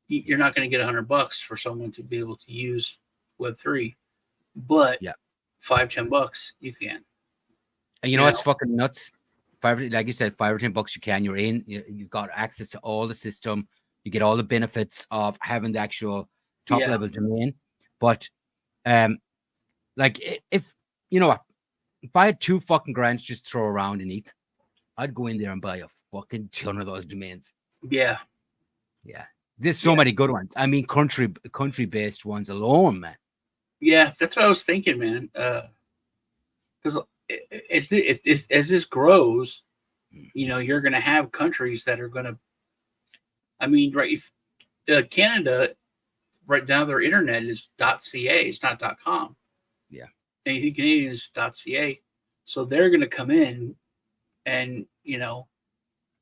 You're not going to get $100 for someone to be able to use Web3, but $5-10 you can. And you know what's fucking nuts? Like you said, $5 or $10 you can. You're in. You've got access to all the system. You get all the benefits of having the actual top level domain. But, like if I had $2 fucking grand to just throw around in ETH, I'd go in there and buy a fucking ton of those domains. Yeah. There's so many good ones. I mean, country based ones alone, man. Yeah, that's what I was thinking, man. Because as this grows, you're going to have countries that are going to. I mean, right? If Canada right now their internet is .ca, it's not .com. Yeah. Anything Canadian is .ca, so they're going to come in, and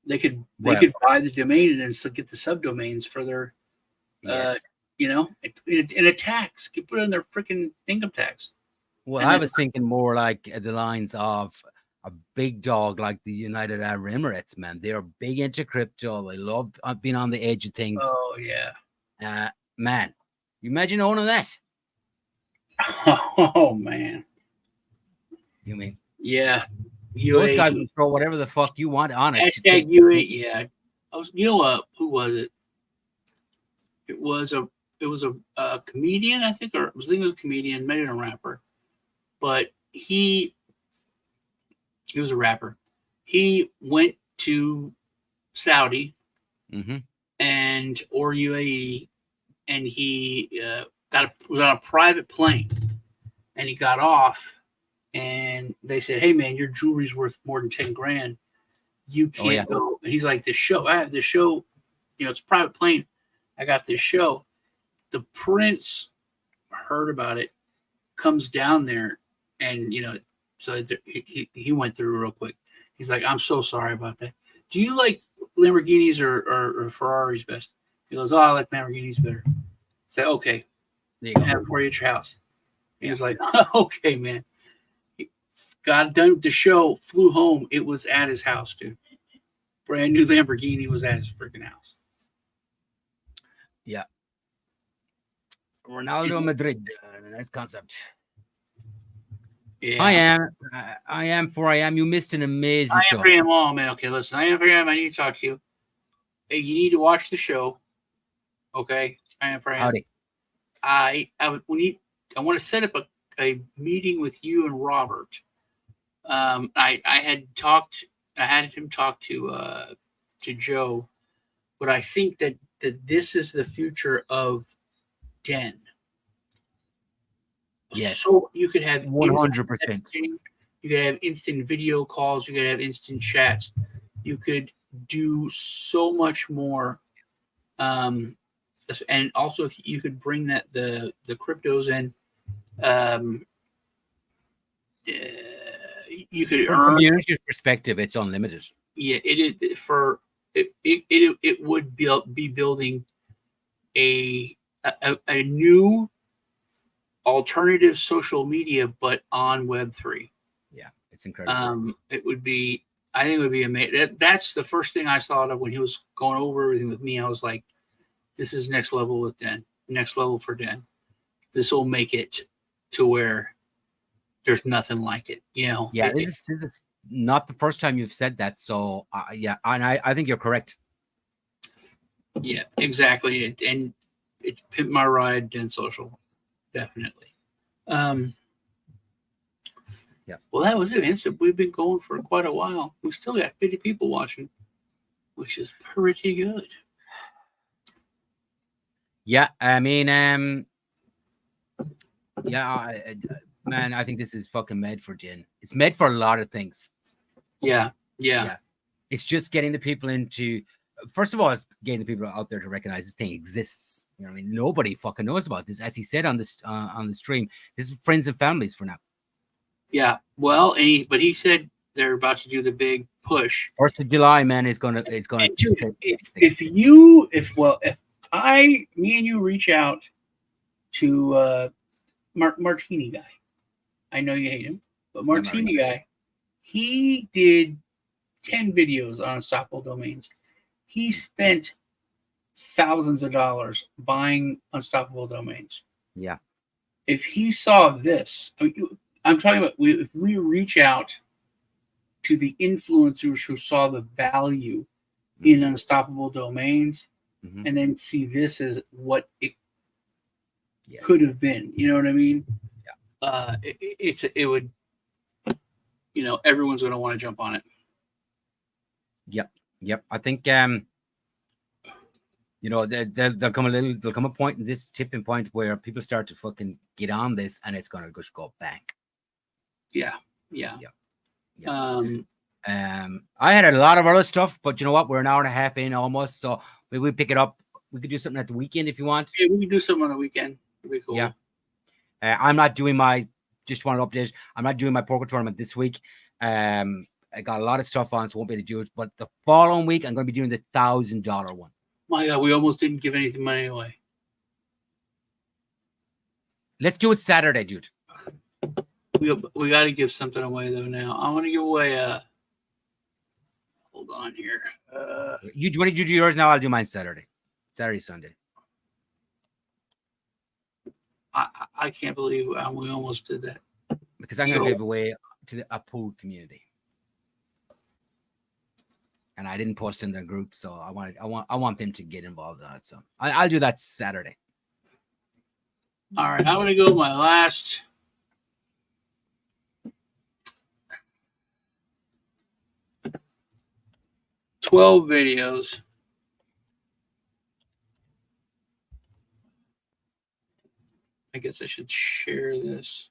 they could buy the domain and then get the subdomains for their Yes. in a tax. You put it in their freaking income tax. Well, And I then- was thinking more like the lines of a big dog like the United Arab Emirates, man. They're big into crypto. They love being on the edge of things. Oh yeah. Man, you imagine owning that? Oh man. You mean Yeah. those guys will throw whatever the fuck you want on it. Hashtag UAE. Yeah. Who was it? It was a comedian, I think, or I think it was a comedian, maybe a rapper, but he was a rapper. He went to Saudi Mm-hmm. or UAE, and he was on a private plane, and he got off, and they said, "Hey man, your jewelry's worth more than 10 grand. You can't go." And he's like, I have this show, it's a private plane. I got this show. The prince heard about it, comes down there, and so he went through real quick. He's like, "I'm so sorry about that. Do you like Lamborghinis or Ferraris best?" He goes, "Oh, I like Lamborghinis better." Say, "Okay, There you have go. it for you at your house." He was like, "Okay, man." He got done with the show, flew home. It was at his house, dude. Brand new Lamborghini was at his freaking house. Yeah. Ronaldo Madrid. Nice concept. Yeah. I am for I am. You missed an amazing I show. am for him. Oh man, okay, listen. I am for him. I need to talk to you. Hey, you need to watch the show. Okay, I am for him. Howdy. I want to set up a meeting with you and Robert. I had him talk to Joe, but I think that this is the future of Den. Yes. So you could have 100%. You could have instant video calls. You could have instant chats. You could do so much more. And also, if you could bring the cryptos in, you could From a earn. community perspective, it's unlimited. Yeah, it would be building a new alternative social media, but on Web3. Yeah, it's incredible. It would be. I think it would be amazing. That's the first thing I thought of when he was going over everything with me. I was like, "This is next level with Den. Next level for Den. This will make it to where there's nothing like it." Yeah, this is not the first time you've said that. So yeah, and I think you're correct. Yeah, exactly. And it's Pimp My Ride Den Social, definitely. Yeah. Well, that was it. We've been going for quite a while. We still got 50 people watching, which is pretty good. Yeah, I mean, yeah, man, I think this is fucking made for Jin. It's made for a lot of things. Yeah. It's just getting the people into. First of all, it's getting the people out there to recognize this thing exists. You know what I mean? Nobody fucking knows about this. As he said on this on the stream, this is friends and families for now. Yeah. Well, but he said they're about to do the big push. 1st of July, man, it's gonna. And dude, if me and you reach out to Martini guy, I know you hate him, but Martini guy, he did 10 videos on unstoppable domains. He spent thousands of dollars buying unstoppable domains. Yeah. If he saw this, I'm talking about if we reach out to the influencers who saw the value in unstoppable domains, and then see this as what it could have been. You know what I mean? Yeah. It would. Everyone's going to want to jump on it. Yep. I think there'll come a point in this tipping point where people start to fucking get on this, and it's gonna just go bang. Yeah. Yeah. I had a lot of other stuff, but you know what? We're an hour and a half in almost, so maybe we pick it up. We could do something at the weekend if you want. Yeah, we can do something on the weekend. It'd be cool. Yeah. I'm not doing my. Just want to update. I'm not doing my poker tournament this week. I got a lot of stuff on, so won't be able to do it. But the following week, I'm going to be doing the $1,000 one. My God, we almost didn't give anything money away. Let's do it Saturday, dude. We got to give something away though. Now I want to give away hold on here. You want to do yours now? I'll do mine Saturday, Sunday. I can't believe we almost did that. Because I'm going to give away to a pool community, and I didn't post in the group, so I want them to get involved in it. So I'll do that Saturday. All right, I'm going to go my last. $12 videos. I guess I should share this.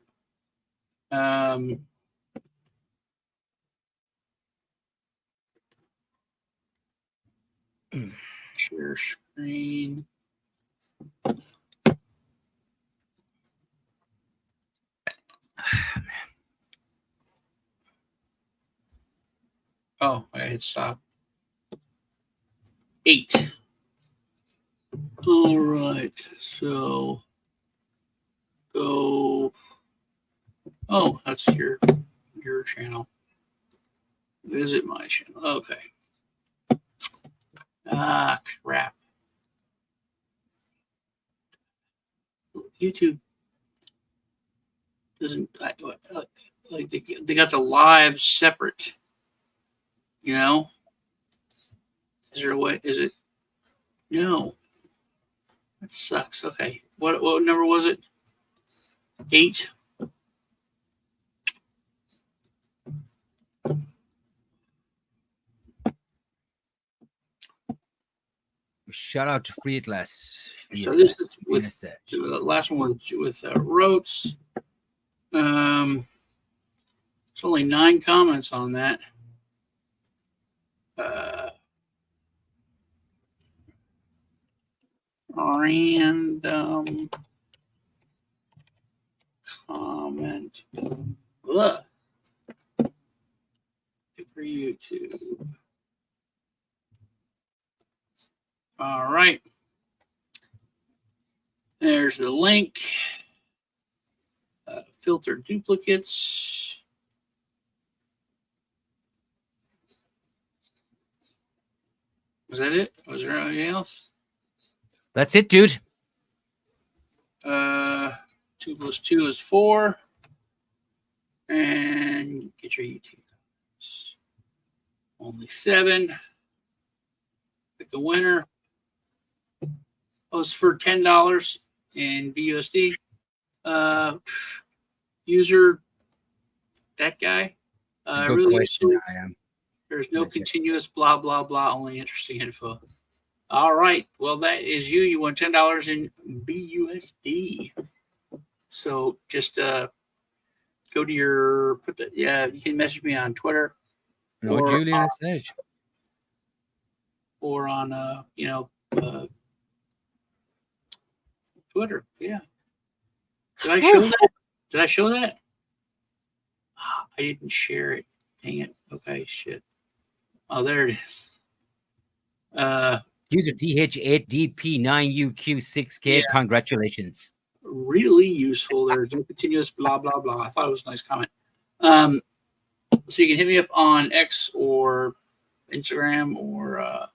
Share screen. Oh, I hit stop. 8. All right, so go. Oh, that's your channel. Visit my channel. Okay. Ah, crap. YouTube doesn't like they got the live separate. You know. Is there a way? Is it? No. That sucks. Okay. What number was it? 8. Shout out to Free Atlas. So this is with the last one with Rotes. There's only 9 comments on that. Random comment. Ugh. For YouTube. All right. There's the link. Filter duplicates. Was that it? Was there anything else? That's it, dude. 2 + 2 is 4. And get your YouTube. Only 7. Pick a winner. Oh, it's for $10 in BUSD. User, that guy. Good really question. I am. There's no continuous blah, blah, blah, only interesting info. All right. Well, that is you. You won $10 in BUSD. So just go to your, you can message me on Twitter. No, Julian Sage. Or on, Twitter. Yeah. Did I show that? Did I show that? I didn't share it. Dang it. Okay, shit. Oh, there it is. User DH8DP9UQ6K. Yeah. Congratulations. Really useful. There's no continuous blah, blah, blah. I thought it was a nice comment. So you can hit me up on X or Instagram or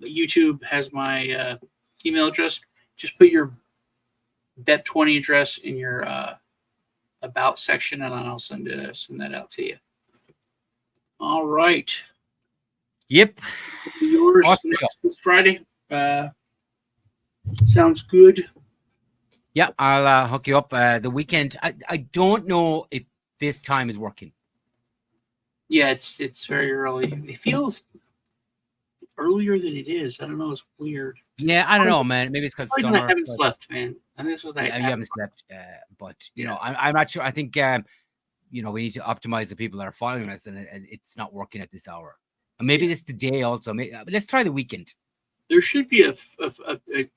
YouTube has my email address. Just put your BEP20 address in your about section, and I'll send that out to you. All right. Yep. Yours Awesome. next Friday. Sounds good. Yeah, I'll hook you up the weekend. I don't know if this time is working. Yeah, it's very early. It feels earlier than it is. I don't know. It's weird. Yeah, I don't know, man. Maybe it's because I summer. haven't slept, man. I think that's what You haven't slept, but you know, I'm not sure. I think we need to optimize the people that are following us, and it's not working at this hour. And maybe this today also. Let's try the weekend. There should be a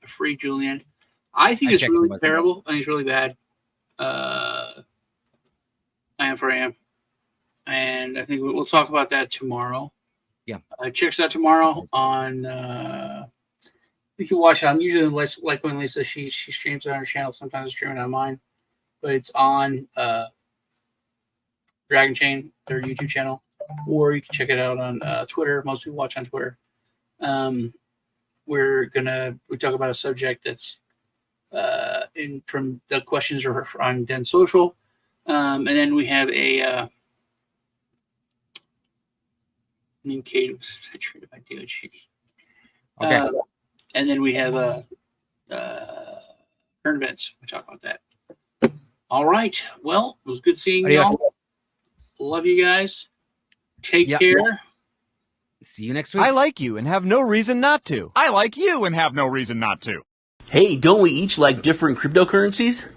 free Julian. I think it's really terrible. I think it's really bad. I am for AM. And I think we'll talk about that tomorrow. Yeah. Check us out tomorrow on you can watch it. I'm usually like when Lisa she streams it on her channel. Sometimes I stream it on mine. But it's on Dragon Chain, their YouTube channel. Or you can check it out on Twitter. Most people watch on Twitter. We talk about a subject that's from the questions are on Den Social. And then we have a Kate was treated by DOG. Okay. And then we have current events. We talk about that. All right. Well, it was good seeing you all. Love you guys. Take care. See you next week. I like you and have no reason not to. I like you and have no reason not to. Hey, don't we each like different cryptocurrencies?